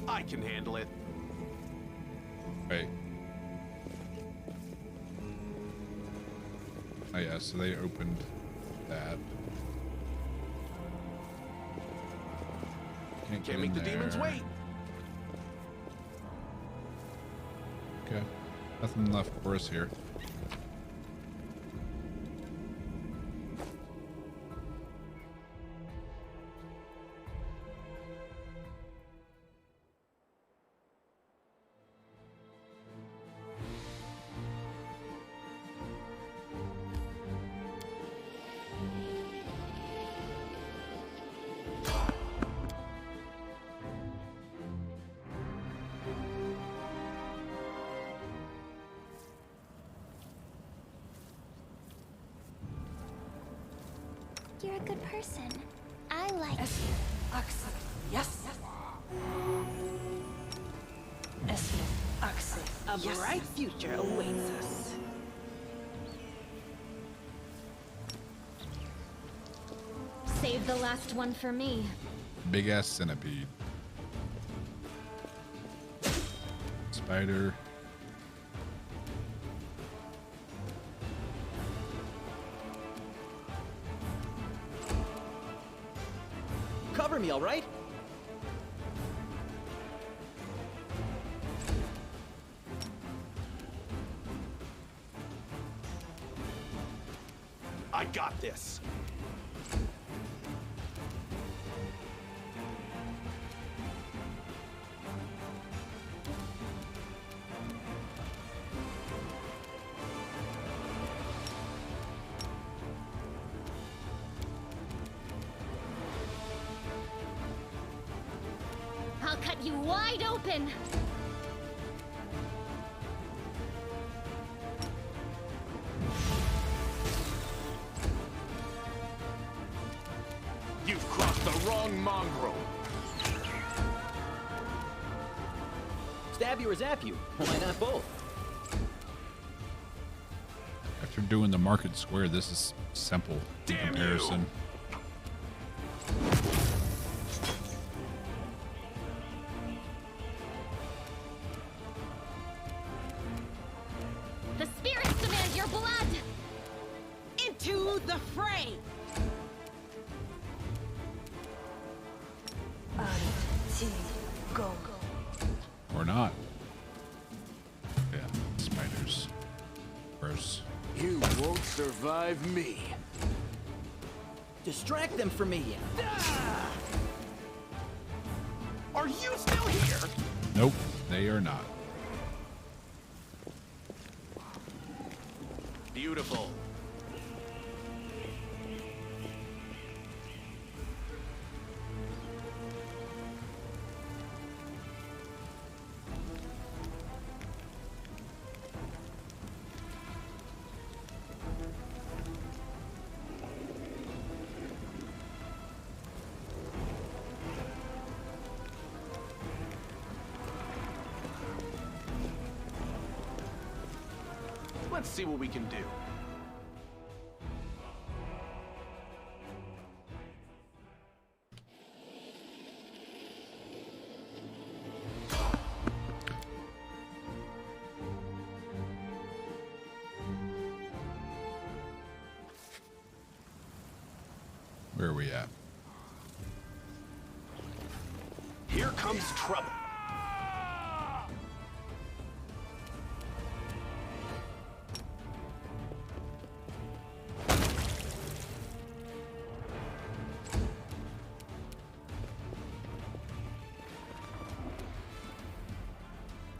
[SPEAKER 2] I can handle it.
[SPEAKER 1] Right. Oh yeah, so they opened that.
[SPEAKER 2] Can't make the demons wait.
[SPEAKER 1] Nothing left for us here.
[SPEAKER 3] You're a good person. I like
[SPEAKER 5] Axel. Yes. Esme. Axel. A bright future awaits us.
[SPEAKER 3] Save the last one for me.
[SPEAKER 1] Big ass centipede. Spider.
[SPEAKER 4] Cover me, all right?
[SPEAKER 2] I got this.
[SPEAKER 3] I'll cut you wide open.
[SPEAKER 2] You've crossed the wrong mongrel.
[SPEAKER 4] Stab you or zap you? Why not both?
[SPEAKER 1] After doing the market square, this is simple in
[SPEAKER 2] Damn
[SPEAKER 1] comparison.
[SPEAKER 3] The spirits demand your blood.
[SPEAKER 5] Into the fray. Go.
[SPEAKER 1] Or not. Yeah, spiders. Gross.
[SPEAKER 7] You won't survive me.
[SPEAKER 4] Distract them from me.
[SPEAKER 2] Are you still here?
[SPEAKER 1] Nope, they are not.
[SPEAKER 2] Beautiful. Let's see what we can do.
[SPEAKER 1] Where are we at?
[SPEAKER 2] Here comes trouble.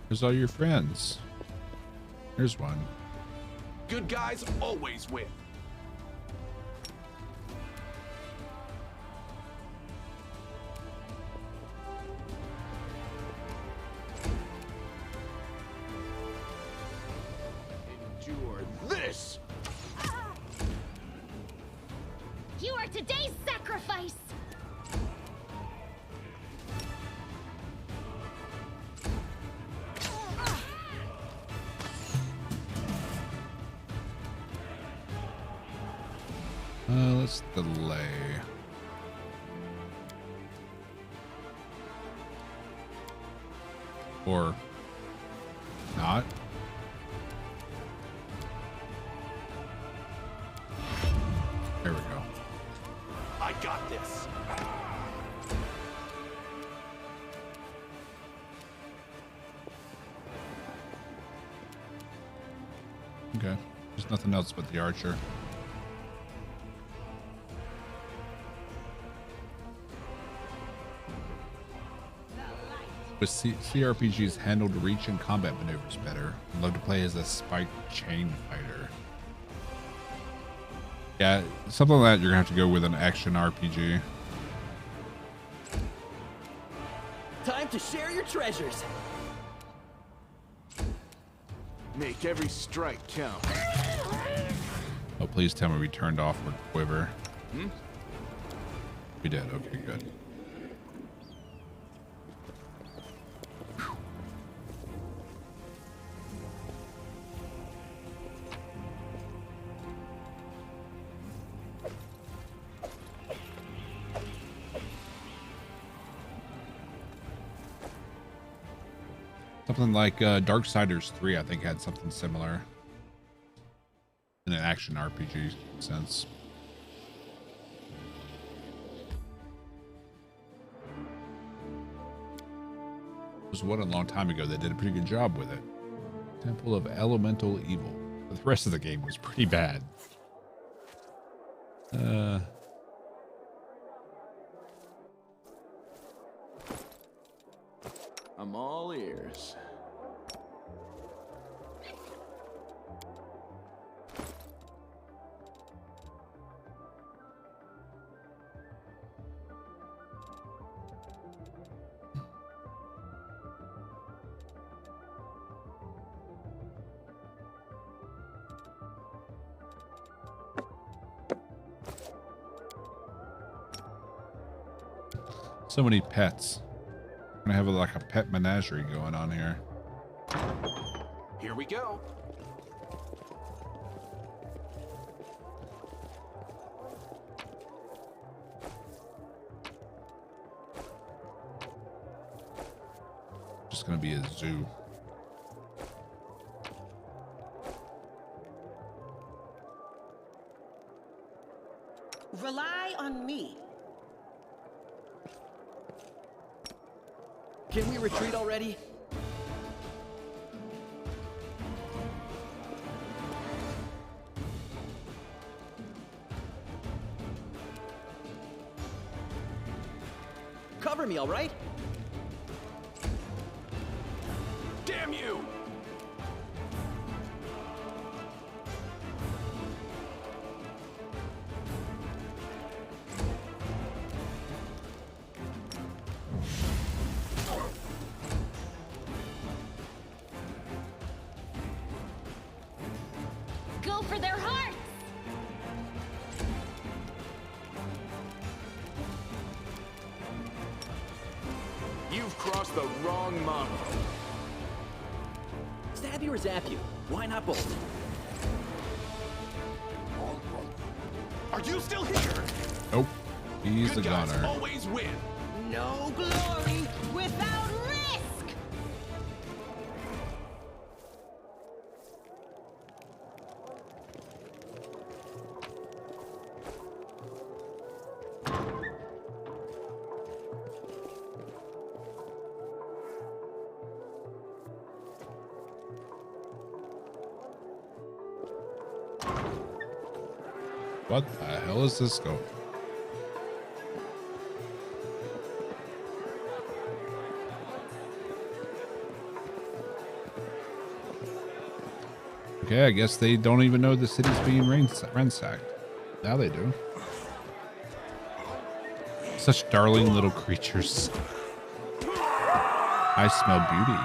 [SPEAKER 1] Where's all your friends? Here's one.
[SPEAKER 2] Good guys always win.
[SPEAKER 7] Endure this!
[SPEAKER 3] You are today's sacrifice.
[SPEAKER 1] Let's delay. Or not. There we go.
[SPEAKER 2] I got this.
[SPEAKER 1] There's nothing else but the archer. With CRPGs handled reach and combat maneuvers better, I'd love to play as a spiked chain fighter. Yeah, something like that you're gonna have to go with an action RPG.
[SPEAKER 4] Time to share your treasures.
[SPEAKER 7] Make every strike count.
[SPEAKER 1] Oh, please tell me we turned off our quiver. We did. Okay, good. Something like Darksiders 3, I think, had something similar in an action RPG sense. There was one a long time ago that did a pretty good job with it. Temple of Elemental Evil. But the rest of the game was pretty bad.
[SPEAKER 7] I'm all ears.
[SPEAKER 1] So many pets. Gonna have like a pet menagerie going on here.
[SPEAKER 2] Here we go.
[SPEAKER 1] Just gonna be a zoo.
[SPEAKER 5] Rely on me.
[SPEAKER 4] Can we retreat already? Cover me, all right?
[SPEAKER 2] Damn you!
[SPEAKER 3] Go for their hearts!
[SPEAKER 7] You've crossed the wrong model.
[SPEAKER 4] Stab you or zap you? Why not both?
[SPEAKER 2] Are you still here?
[SPEAKER 1] Nope. He's
[SPEAKER 2] Good
[SPEAKER 1] the
[SPEAKER 2] guys
[SPEAKER 1] gunner.
[SPEAKER 2] always win.
[SPEAKER 5] No glory without risk!
[SPEAKER 1] What the hell is this going? Okay, I guess they don't even know the city's being ransacked. Now they do. Such darling little creatures. I smell beauty.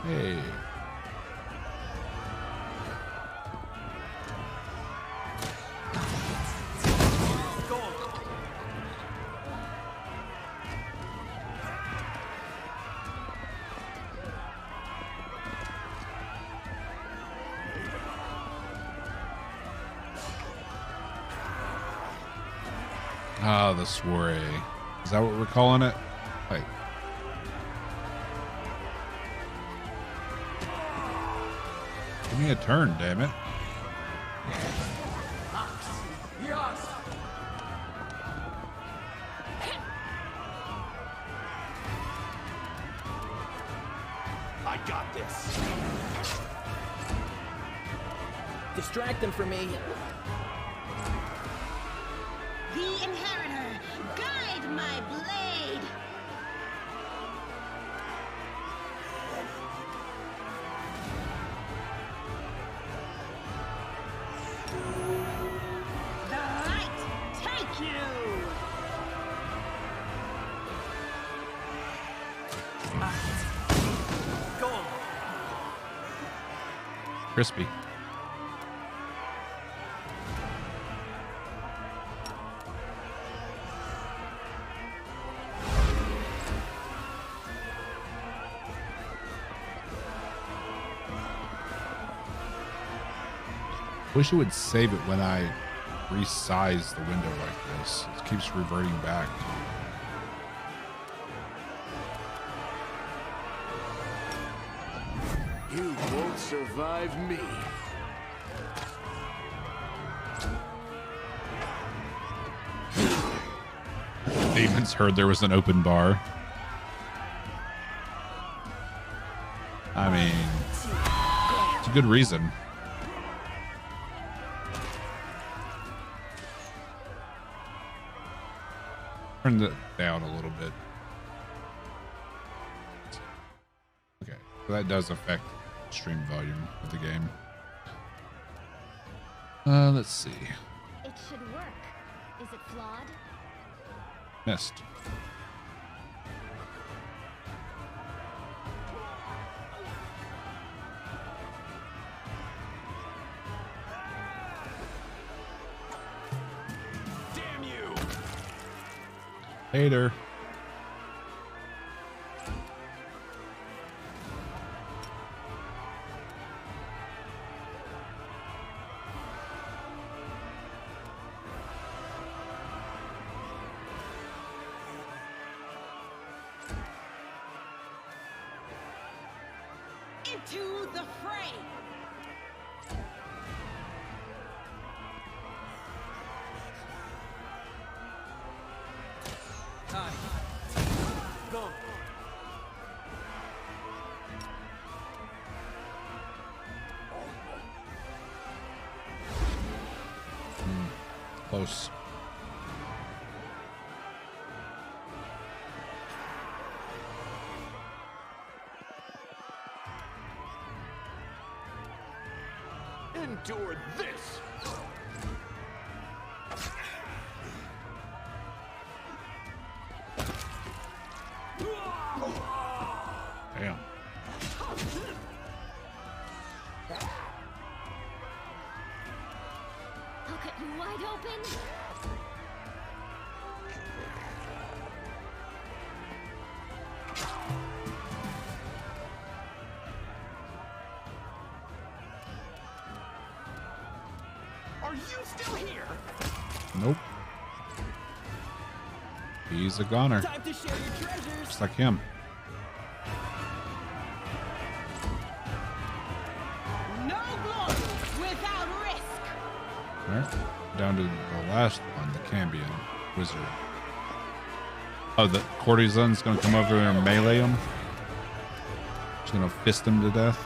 [SPEAKER 1] Hey. Ah, the soiree. Is that what we're calling it? Like, give me a turn, damn it.
[SPEAKER 2] I got this.
[SPEAKER 4] Distract them for me.
[SPEAKER 5] The Inheritor, guide my blade! The light take you!
[SPEAKER 4] Go on.
[SPEAKER 1] Crispy. Wish it would save it when I resize the window like this. It keeps reverting back.
[SPEAKER 7] You won't survive me.
[SPEAKER 1] Demons heard there was an open bar. I mean, it's a good reason. Turn that down a little bit. Okay, so that does affect stream volume of the game. Let's see.
[SPEAKER 3] It should work. Is it flawed?
[SPEAKER 1] Missed.
[SPEAKER 2] Damn you!
[SPEAKER 1] Hater.
[SPEAKER 5] Into the fray!
[SPEAKER 4] Go.
[SPEAKER 1] Close.
[SPEAKER 7] Endure this.
[SPEAKER 1] Damn.
[SPEAKER 3] I'll cut you wide open.
[SPEAKER 2] Are you still here?
[SPEAKER 1] Nope. He's a goner.
[SPEAKER 4] Time to share your treasures.
[SPEAKER 1] Just like him.
[SPEAKER 5] No glory without risk!
[SPEAKER 1] Alright. Down to the last one, the Cambion Wizard. Oh, the courtesan's gonna come over there and melee him. She's gonna fist him to death.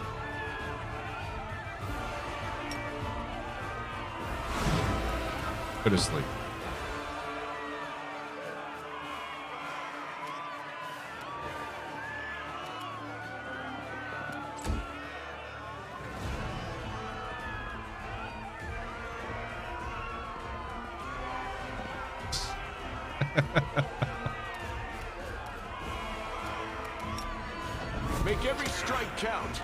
[SPEAKER 1] Go to sleep.
[SPEAKER 7] Make every strike count.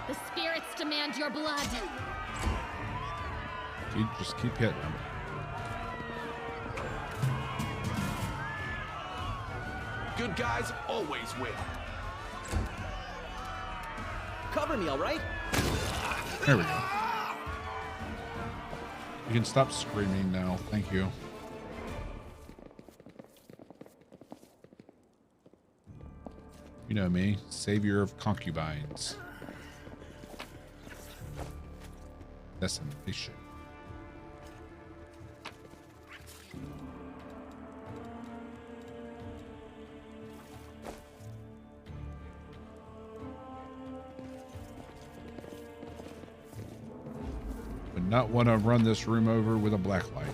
[SPEAKER 3] The spirits demand your blood.
[SPEAKER 1] You just keep hitting him.
[SPEAKER 2] Good guys always win.
[SPEAKER 4] Cover me, all right?
[SPEAKER 1] There we go. You can stop screaming now. Thank you. You know me, savior of concubines. Decimation. not want to run this room over with a black light.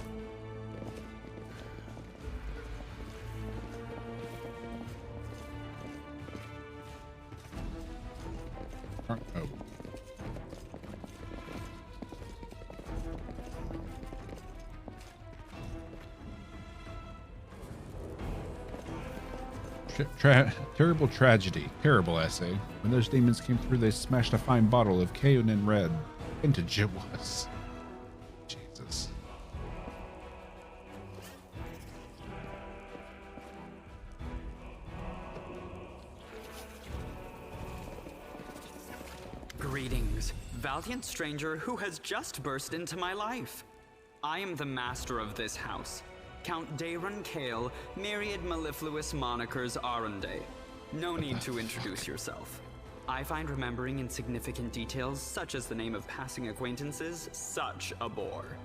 [SPEAKER 1] Oh. Terrible tragedy. Terrible essay. When those demons came through, they smashed a fine bottle of Kaonin Red. Vintage it was. Jesus.
[SPEAKER 8] Greetings, valiant stranger who has just burst into my life. I am the master of this house, Count Daron Kale, myriad mellifluous monikers Arunde. No need to introduce yourself. I find remembering insignificant details, such as the name of passing acquaintances, such a bore.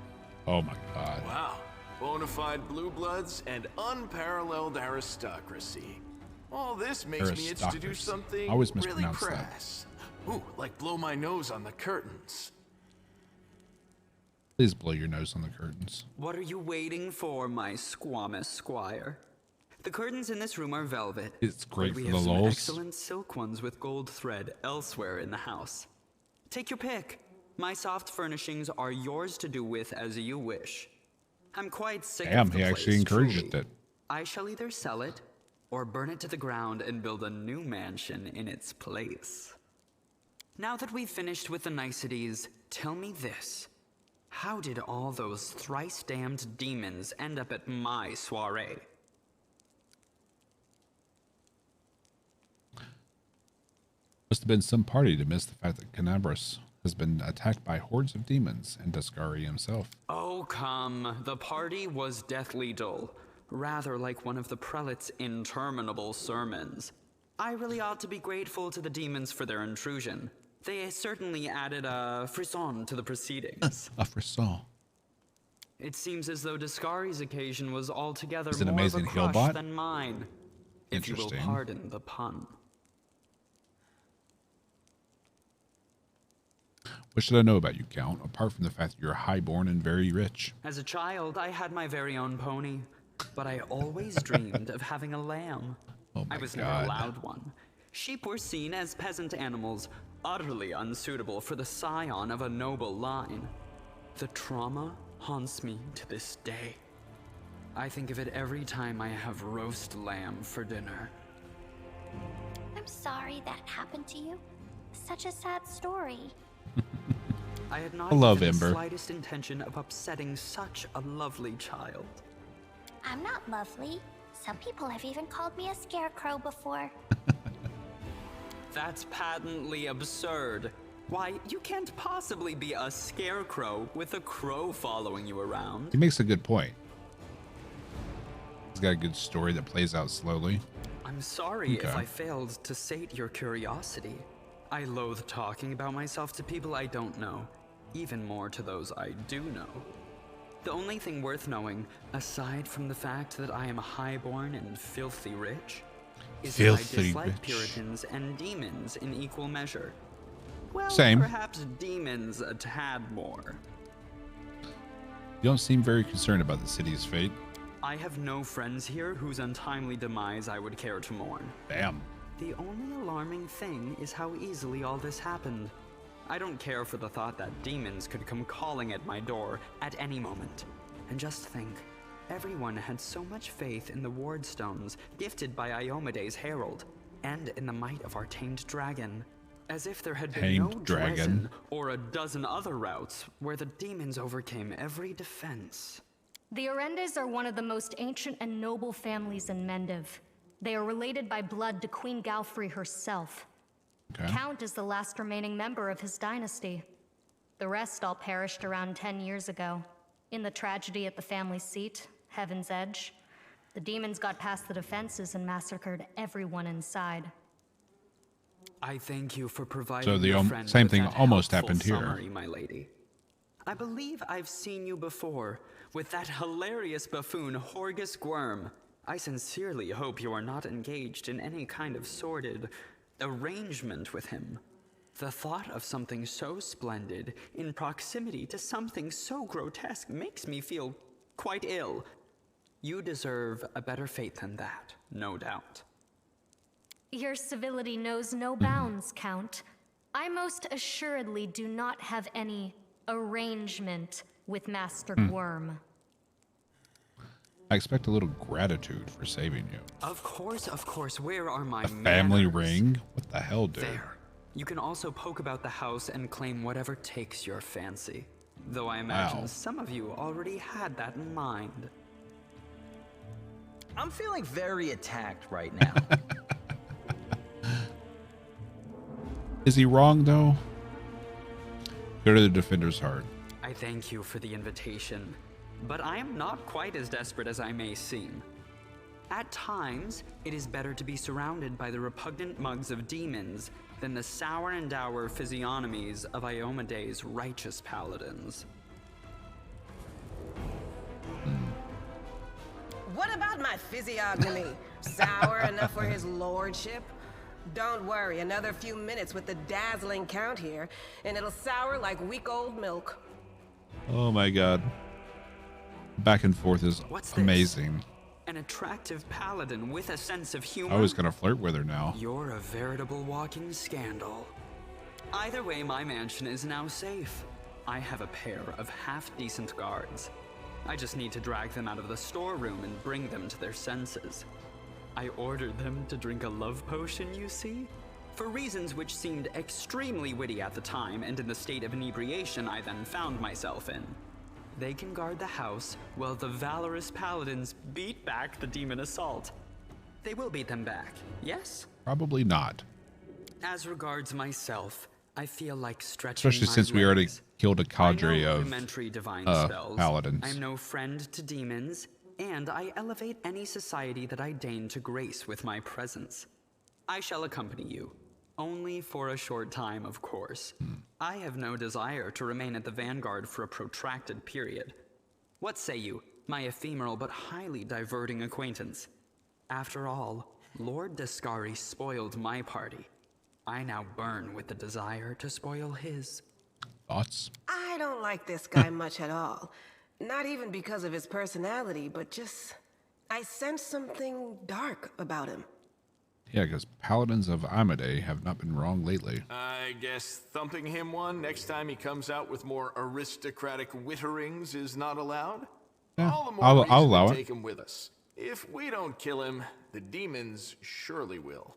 [SPEAKER 1] Oh my god.
[SPEAKER 7] Wow. Bona fide blue bloods and unparalleled aristocracy. All this makes me itch to do something
[SPEAKER 1] I always
[SPEAKER 7] really
[SPEAKER 1] mispronounce that.
[SPEAKER 7] crass. Ooh, like blow my nose on the curtains.
[SPEAKER 1] Please blow your nose on the curtains.
[SPEAKER 8] What are you waiting for, my squamous squire? The curtains in this room are velvet.
[SPEAKER 1] It's great
[SPEAKER 8] but we
[SPEAKER 1] for
[SPEAKER 8] have
[SPEAKER 1] the
[SPEAKER 8] some
[SPEAKER 1] lulz.
[SPEAKER 8] excellent silk ones with gold thread elsewhere in the house. Take your pick. My soft furnishings are yours to do with as you wish. I'm quite sick
[SPEAKER 1] Damn,
[SPEAKER 8] of the
[SPEAKER 1] he
[SPEAKER 8] place,
[SPEAKER 1] actually encouraged
[SPEAKER 8] truly.
[SPEAKER 1] it.
[SPEAKER 8] I shall either sell it or burn it to the ground and build a new mansion in its place. Now that we've finished with the niceties, tell me this. How did all those thrice-damned demons end up at my soiree?
[SPEAKER 1] Must have been some party to miss the fact that Canabras has been attacked by hordes of demons and Duscari himself.
[SPEAKER 8] Oh, come. The party was deathly dull. Rather like one of the prelate's interminable sermons. I really ought to be grateful to the demons for their intrusion. They certainly added a frisson to the proceedings.
[SPEAKER 1] A frisson.
[SPEAKER 8] It seems as though Duscari's occasion was altogether
[SPEAKER 1] He's an
[SPEAKER 8] more of a
[SPEAKER 1] amazing
[SPEAKER 8] crush
[SPEAKER 1] healbot?
[SPEAKER 8] than mine. If you will
[SPEAKER 1] Interesting.
[SPEAKER 8] pardon the pun.
[SPEAKER 1] What should I know about you, Count, apart from the fact that you're highborn and very rich?
[SPEAKER 8] As a child, I had my very own pony, but I always dreamed of having a lamb.
[SPEAKER 1] Oh my
[SPEAKER 8] I was
[SPEAKER 1] God.
[SPEAKER 8] never allowed one. Sheep were seen as peasant animals, utterly unsuitable for the scion of a noble line. The trauma haunts me to this day. I think of it every time I have roast lamb for dinner.
[SPEAKER 3] I'm sorry that happened to you. Such a sad story.
[SPEAKER 8] I had not
[SPEAKER 1] I love
[SPEAKER 8] even the
[SPEAKER 1] Ember.
[SPEAKER 8] slightest intention of upsetting such a lovely child.
[SPEAKER 3] I'm not lovely. Some people have even called me a scarecrow before.
[SPEAKER 8] That's patently absurd. Why, you can't possibly be a scarecrow with a crow following you around.
[SPEAKER 1] He makes a good point. He's got a good story that plays out slowly.
[SPEAKER 8] I'm sorry if
[SPEAKER 1] Okay.
[SPEAKER 8] I failed to sate your curiosity. I loathe talking about myself to people I don't know, even more to those I do know. The only thing worth knowing, aside from the fact that I am highborn and filthy rich, is that I
[SPEAKER 1] Filthy
[SPEAKER 8] dislike
[SPEAKER 1] rich.
[SPEAKER 8] Puritans and demons in equal measure. Well,
[SPEAKER 1] Same.
[SPEAKER 8] perhaps demons a tad more.
[SPEAKER 1] You don't seem very concerned about the city's fate.
[SPEAKER 8] I have no friends here whose untimely demise I would care to mourn.
[SPEAKER 1] Damn.
[SPEAKER 8] The only alarming thing is how easily all this happened. I don't care for the thought that demons could come calling at my door at any moment. And just think, everyone had so much faith in the wardstones gifted by Iomede's herald, and in the might of our tamed dragon. As if there had been
[SPEAKER 1] Tamed
[SPEAKER 8] no
[SPEAKER 1] dragon.
[SPEAKER 8] Dresden or a dozen other routes where the demons overcame every defense.
[SPEAKER 9] The Orendes are one of the most ancient and noble families in Mendiv. They are related by blood to Queen Galfrey herself.
[SPEAKER 1] Okay.
[SPEAKER 9] Count is the last remaining member of his dynasty. The rest all perished around 10 years ago. In the tragedy at the family seat, Heaven's Edge, the demons got past the defenses and massacred everyone inside.
[SPEAKER 8] I thank you for providing
[SPEAKER 1] So the
[SPEAKER 8] your friend
[SPEAKER 1] same
[SPEAKER 8] with
[SPEAKER 1] thing
[SPEAKER 8] that
[SPEAKER 1] almost
[SPEAKER 8] helpful
[SPEAKER 1] happened here.
[SPEAKER 8] summary, my lady. I believe I've seen you before with that hilarious buffoon Horgus Gwyrm. I sincerely hope you are not engaged in any kind of sordid arrangement with him. The thought of something so splendid in proximity to something so grotesque makes me feel quite ill. You deserve a better fate than that, no doubt.
[SPEAKER 9] Your civility knows no bounds, Count. I most assuredly do not have any arrangement with Master Worm.
[SPEAKER 1] I expect a little gratitude for saving you.
[SPEAKER 8] Of course, where are my
[SPEAKER 1] A family
[SPEAKER 8] manners?
[SPEAKER 1] ring? What the hell, dude?
[SPEAKER 8] There. You can also poke about the house and claim whatever takes your fancy. Though I imagine some of you already had that in mind.
[SPEAKER 4] I'm feeling very attacked right now.
[SPEAKER 1] Is he wrong, though? Go to the defender's heart.
[SPEAKER 8] I thank you for the invitation, but I am not quite as desperate as I may seem. At times, it is better to be surrounded by the repugnant mugs of demons than the sour and dour physiognomies of Iomede's righteous paladins.
[SPEAKER 10] What about my physiognomy? Sour enough for his lordship? Don't worry, another few minutes with the dazzling Count here, and it'll sour like week-old milk.
[SPEAKER 1] Oh my god. Back and forth is amazing.
[SPEAKER 8] An attractive paladin with a sense of humor?
[SPEAKER 1] I was gonna flirt with her now.
[SPEAKER 8] You're a veritable walking scandal. Either way, my mansion is now safe. I have a pair of half-decent guards. I just need to drag them out of the storeroom and bring them to their senses. I ordered them to drink a love potion, you see? For reasons which seemed extremely witty at the time and in the state of inebriation I then found myself in. They can guard the house while the valorous paladins beat back the demon assault. They will beat them back, yes?
[SPEAKER 1] Probably not.
[SPEAKER 8] As regards myself, I feel like stretching
[SPEAKER 1] Especially
[SPEAKER 8] my
[SPEAKER 1] since we already
[SPEAKER 8] legs.
[SPEAKER 1] killed a cadre
[SPEAKER 8] I know
[SPEAKER 1] of
[SPEAKER 8] rudimentary divine spells.
[SPEAKER 1] paladins.
[SPEAKER 8] I am no friend to demons, and I elevate any society that I deign to grace with my presence. I shall accompany you. Only for a short time, of course. I have no desire to remain at the vanguard for a protracted period. What say you, my ephemeral but highly diverting acquaintance? After all, Lord Descari spoiled my party. I now burn with the desire to spoil his.
[SPEAKER 1] Thoughts?
[SPEAKER 10] I don't like this guy much at all. Not even because of his personality, but just... I sense something dark about him.
[SPEAKER 1] Yeah, because paladins of Amade have not been wrong lately.
[SPEAKER 7] I guess thumping him one next time he comes out with more aristocratic witterings is not allowed?
[SPEAKER 1] Yeah,
[SPEAKER 7] All the more
[SPEAKER 1] I'll
[SPEAKER 7] reason
[SPEAKER 1] allow
[SPEAKER 7] to
[SPEAKER 1] it.
[SPEAKER 7] take him with us. If we don't kill him, the demons surely will.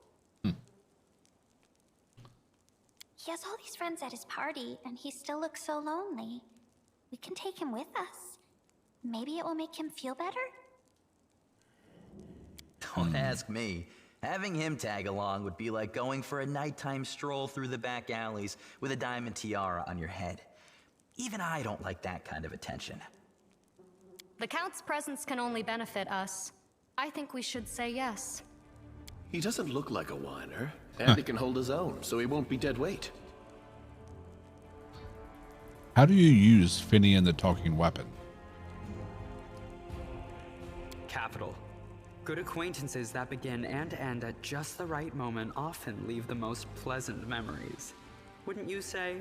[SPEAKER 3] He has all these friends at his party, and he still looks so lonely. We can take him with us. Maybe it will make him feel better?
[SPEAKER 4] Don't ask me. Having him tag along would be like going for a nighttime stroll through the back alleys with a diamond tiara on your head. Even I don't like that kind of attention.
[SPEAKER 9] The Count's presence can only benefit us. I think we should say yes.
[SPEAKER 11] He doesn't look like a whiner, and he can hold his own, so he won't be dead weight.
[SPEAKER 1] How do you use Finian the talking weapon?
[SPEAKER 8] Capital. Good acquaintances that begin and end at just the right moment often leave the most pleasant memories. Wouldn't you say?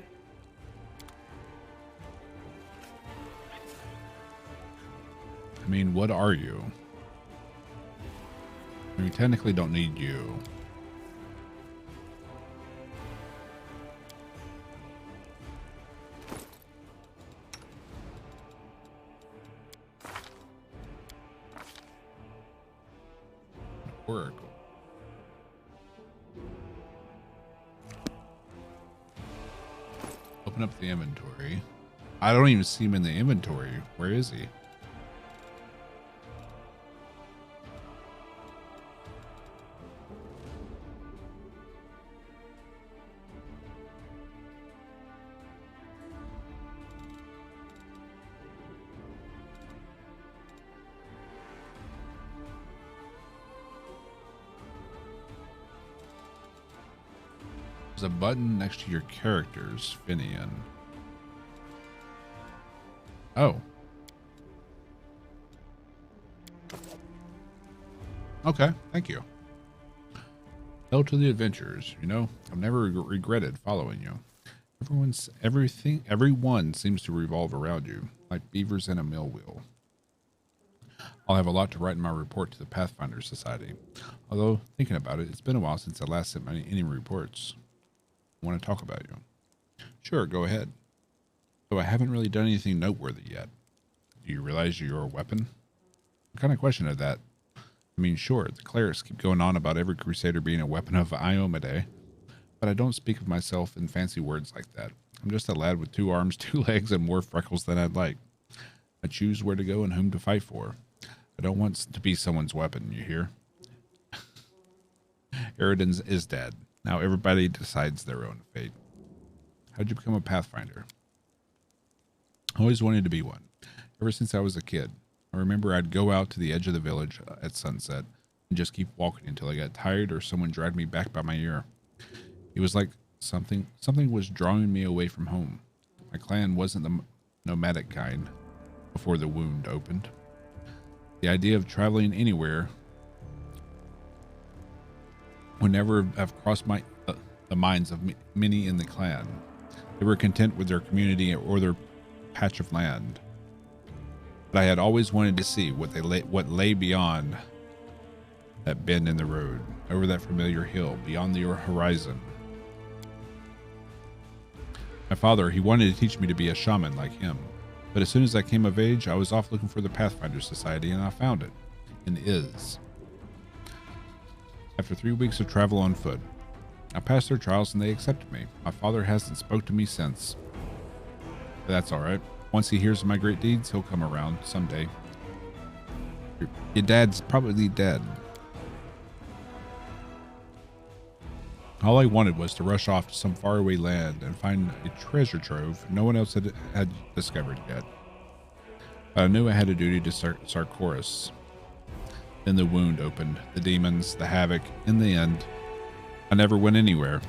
[SPEAKER 1] I mean, what are you? We technically don't need you. Oracle. Open up the inventory. I don't even see him in the inventory. Where is he? There's a button next to your characters, Finian. Oh. Okay, thank you. Hell to the adventurers. You know, I've never regretted following you. Everyone seems to revolve around you, like beavers in a mill wheel. I'll have a lot to write in my report to the Pathfinder Society. Although, thinking about it, it's been a while since I last sent any reports. I want to talk about you. Sure, go ahead. Though I haven't really done anything noteworthy yet. Do you realize you're a weapon? What kind of question is that? I mean, sure, the clerics keep going on about every crusader being a weapon of Iomade, but I don't speak of myself in fancy words like that. I'm just a lad with 2 arms, 2 legs, and more freckles than I'd like. I choose where to go and whom to fight for. I don't want to be someone's weapon, you hear? Eridan's is dead. Now everybody decides their own fate. How'd you become a Pathfinder? I always wanted to be one. Ever since I was a kid. I remember I'd go out to the edge of the village at sunset and just keep walking until I got tired or someone dragged me back by my ear. It was like something was drawing me away from home. My clan wasn't the nomadic kind before the wound opened. The idea of traveling anywhere would never have crossed the minds of many in the clan. They were content with their community or their patch of land. But I had always wanted to see what lay beyond that bend in the road, over that familiar hill, beyond the horizon. My father, he wanted to teach me to be a shaman like him. But as soon as I came of age, I was off looking for the Pathfinder Society, and I found it. In Iz. After 3 weeks of travel on foot, I passed their trials and they accepted me. My father hasn't spoke to me since. But that's alright. Once he hears of my great deeds, he'll come around someday. Your dad's probably dead. All I wanted was to rush off to some faraway land and find a treasure trove no one else had discovered yet. But I knew I had a duty to Sarkoris. Then the wound opened, the demons, the havoc. In the end, I never went anywhere.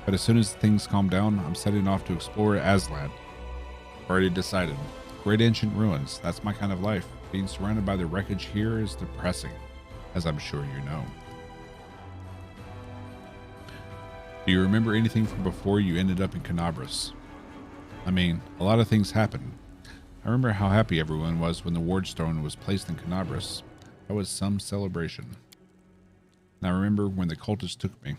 [SPEAKER 1] But as soon as things calm down, I'm setting off to explore Aslan. Already decided. Great ancient ruins, that's my kind of life. Being surrounded by the wreckage here is depressing, as I'm sure you know. Do you remember anything from before you ended up in Canabras? I mean, a lot of things happened. I remember how happy everyone was when the wardstone was placed in Canabras. That was some celebration. And I remember when the cultists took me,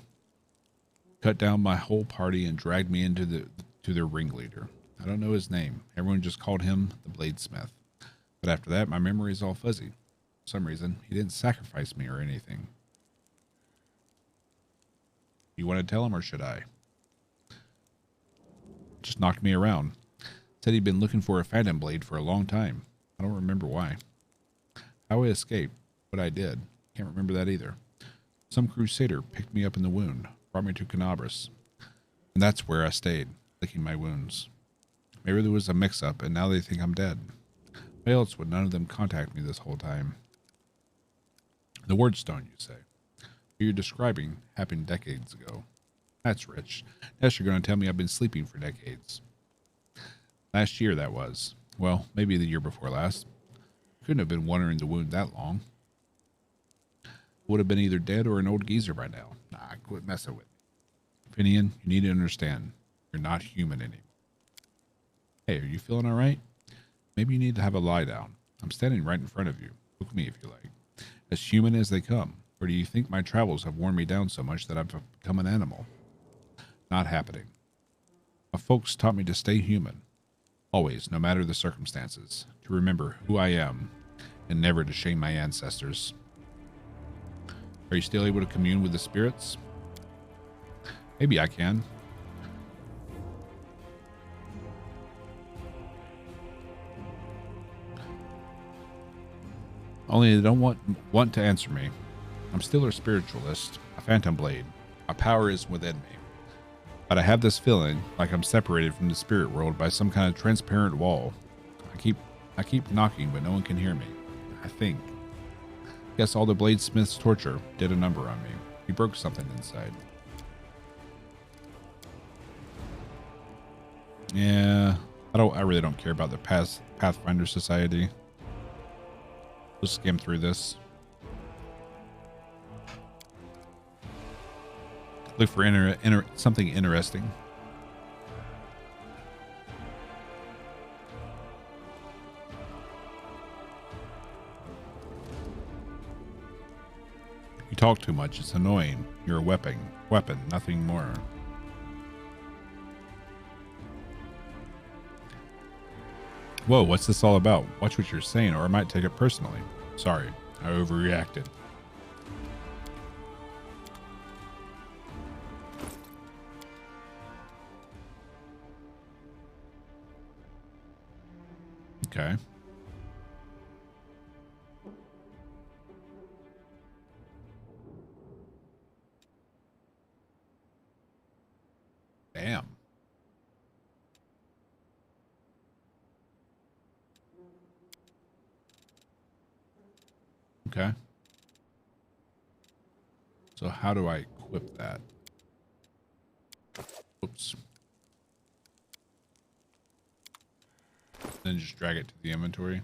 [SPEAKER 1] cut down my whole party and dragged me into their ringleader. I don't know his name. Everyone just called him the Bladesmith. But after that, my memory is all fuzzy. For some reason, he didn't sacrifice me or anything. You want to tell him or should I? Just knocked me around. Said he'd been looking for a phantom blade for a long time. I don't remember why. How I escaped, what I did. Can't remember that either. Some crusader picked me up in the wound, brought me to Canabras. And that's where I stayed, licking my wounds. Maybe there was a mix-up and now they think I'm dead. Why else would none of them contact me this whole time? The wardstone, you say? What you're describing happened decades ago. That's rich. Next you're going to tell me I've been sleeping for decades. Last year, that was. Well, maybe the year before last. Couldn't have been wandering the wound that long. Would have been either dead or an old geezer by now. Nah, quit messing with me. Finian, you need to understand. You're not human anymore. Hey, are you feeling all right? Maybe you need to have a lie down. I'm standing right in front of you. Look me if you like. As human as they come. Or do you think my travels have worn me down so much that I've become an animal? Not happening. My folks taught me to stay human. Always, no matter the circumstances. To remember who I am. And never to shame my ancestors. Are you still able to commune with the spirits? Maybe I can. Only they don't want to answer me. I'm still a spiritualist, a phantom blade. My power is within me. But I have this feeling like I'm separated from the spirit world by some kind of transparent wall. I keep knocking, but no one can hear me. I think. Guess all the Bladesmith's torture did a number on me. He broke something inside. Yeah, I really don't care about the Pathfinder Society. We'll skim through this. Look for something interesting. You talk too much. It's annoying. You're a weapon, nothing more. Whoa, what's this all about? Watch what you're saying, or I might take it personally. Sorry, I overreacted. Okay. Damn. Okay. So how do I equip that? Oops. Then just drag it to the inventory.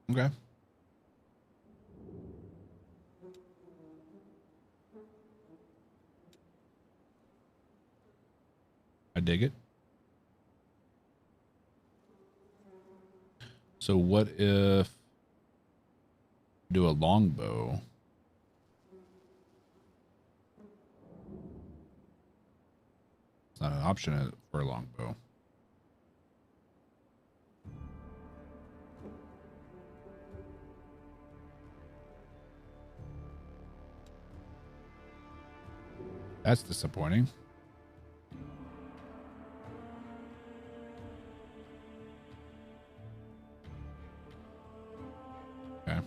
[SPEAKER 1] Okay. I dig it. So what if I do a longbow? It's not an option for a longbow. That's disappointing. Okay.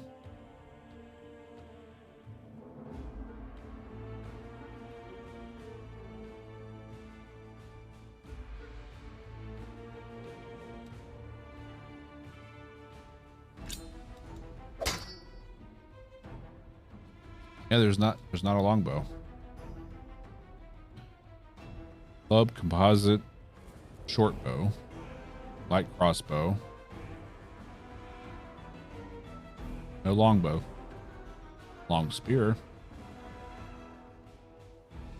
[SPEAKER 1] Yeah, there's not a longbow. Club, composite, short bow, light crossbow. No longbow. Long spear.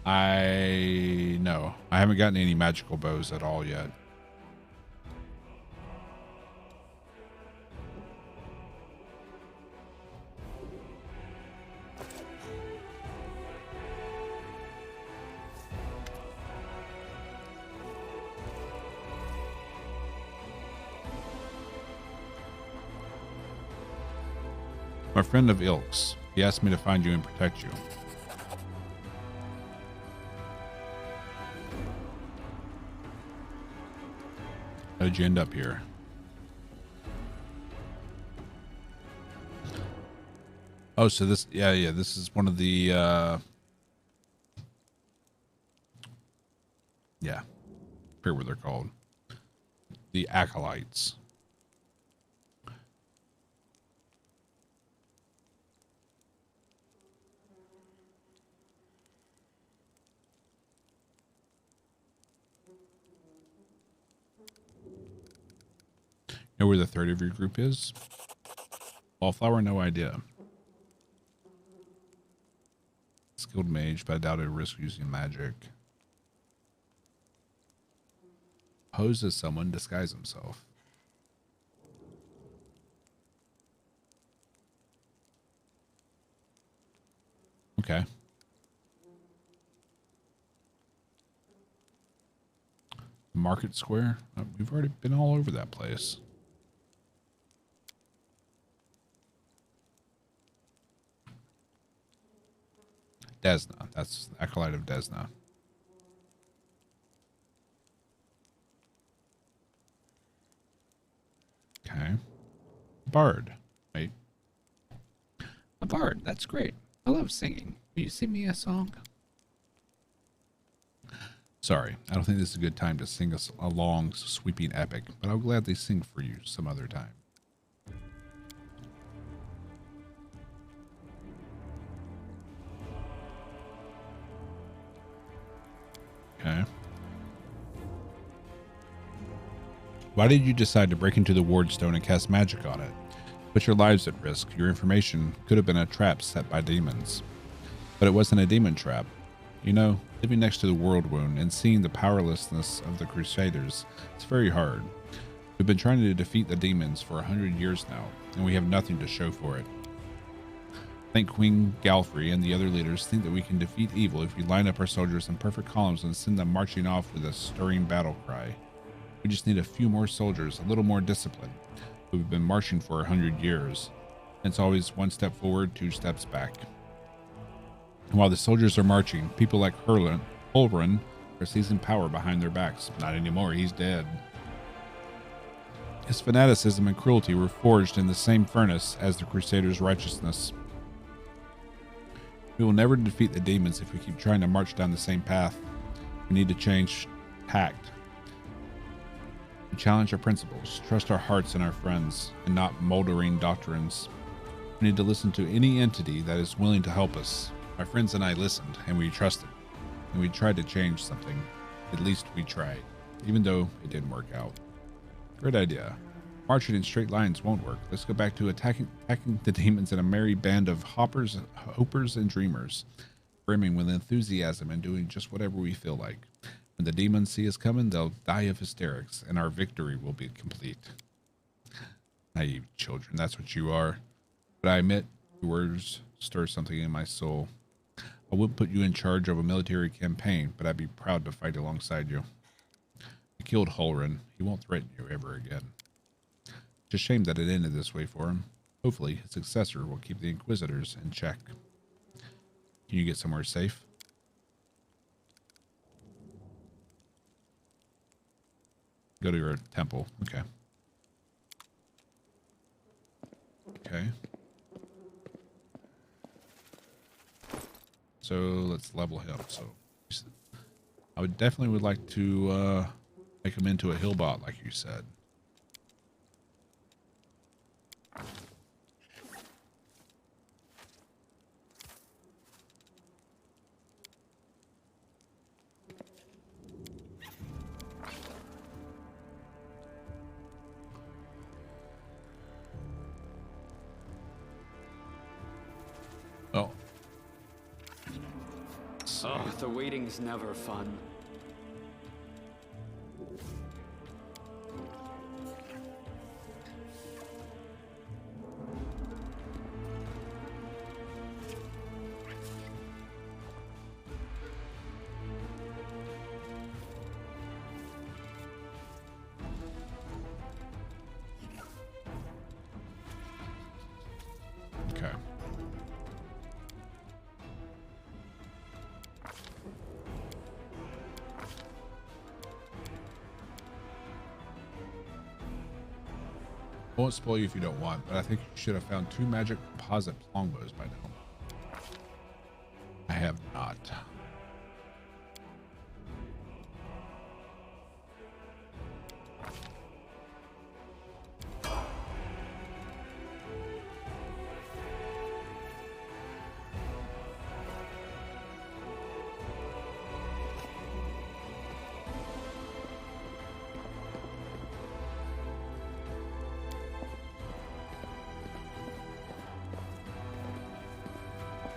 [SPEAKER 1] No, I haven't gotten any magical bows at all yet. My friend of Ilks. He asked me to find you and protect you. How did you end up here? Oh, so this, yeah, this is one of the, yeah. I forget what they're called. The Acolytes. Know where the third of your group is? Wallflower, no idea. Skilled mage, but I doubt it risk using magic. Pose as someone, disguise himself. Okay. Market Square? Oh, we've already been all over that place. Desna. That's the Acolyte of Desna. Okay. Bard. Wait.
[SPEAKER 6] A bard. That's great. I love singing. Will you sing me a song?
[SPEAKER 1] Sorry, I don't think this is a good time to sing a long, sweeping epic, but I'll gladly sing for you some other time. Okay. Why did you decide to break into the ward stone and cast magic on it? Put your lives at risk. Your information could have been a trap set by demons. But it wasn't a demon trap. You know, living next to the world wound and seeing the powerlessness of the Crusaders, it's very hard. We've been trying to defeat the demons for 100 years now, and we have nothing to show for it. I think Queen Galfrey and the other leaders think that we can defeat evil if we line up our soldiers in perfect columns and send them marching off with a stirring battle cry. We just need a few more soldiers, a little more discipline. We've been marching for 100 years. It's always one step forward, two steps back. And while the soldiers are marching, people like Holren are seizing power behind their backs. Not anymore, he's dead. His fanaticism and cruelty were forged in the same furnace as the Crusaders' righteousness. We will never defeat the demons if we keep trying to march down the same path. We need to change tact. We challenge our principles, trust our hearts and our friends, and not moldering doctrines. We need to listen to any entity that is willing to help us. My friends and I listened, and we trusted, and we tried to change something. At least we tried, even though it didn't work out. Great idea. Marching in straight lines won't work. Let's go back to attacking the demons in a merry band of hopers, and dreamers, brimming with enthusiasm and doing just whatever we feel like. When the demons see us coming, they'll die of hysterics, and our victory will be complete. Naive children, that's what you are. But I admit, your words stir something in my soul. I wouldn't put you in charge of a military campaign, but I'd be proud to fight alongside you. You killed Holren. He won't threaten you ever again. It's a shame that it ended this way for him. Hopefully, his successor will keep the Inquisitors in check. Can you get somewhere safe? Go to your temple. Okay. Okay. So let's level him. So I would definitely like to make him into a hillbot, like you said. Oh.
[SPEAKER 8] Oh, the waiting's never fun.
[SPEAKER 1] Okay. I won't spoil you if you don't want, but I think you should have found 2 magic composite longbows by now. I have not.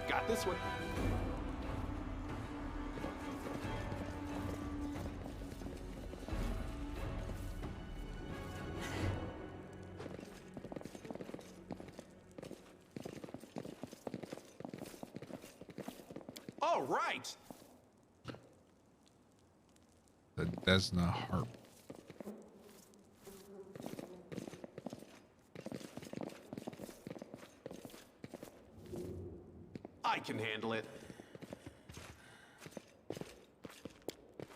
[SPEAKER 2] Got this one. All right.
[SPEAKER 1] The Desna harp.
[SPEAKER 2] I can handle it.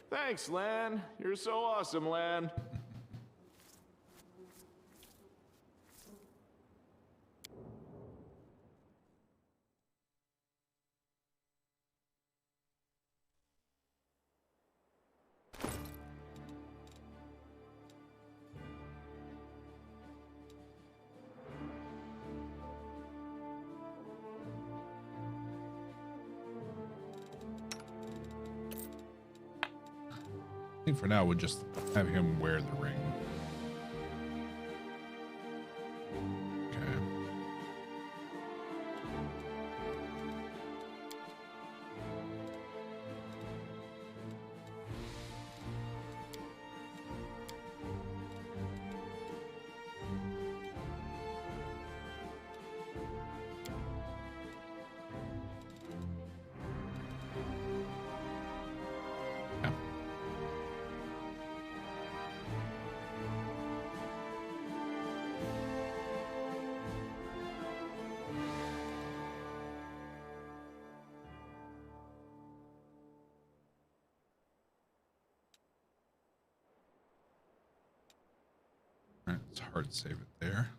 [SPEAKER 7] Thanks, Lan. You're so awesome, Lan.
[SPEAKER 1] I think for now we'll just have him wear the ring. Let's hard save it there.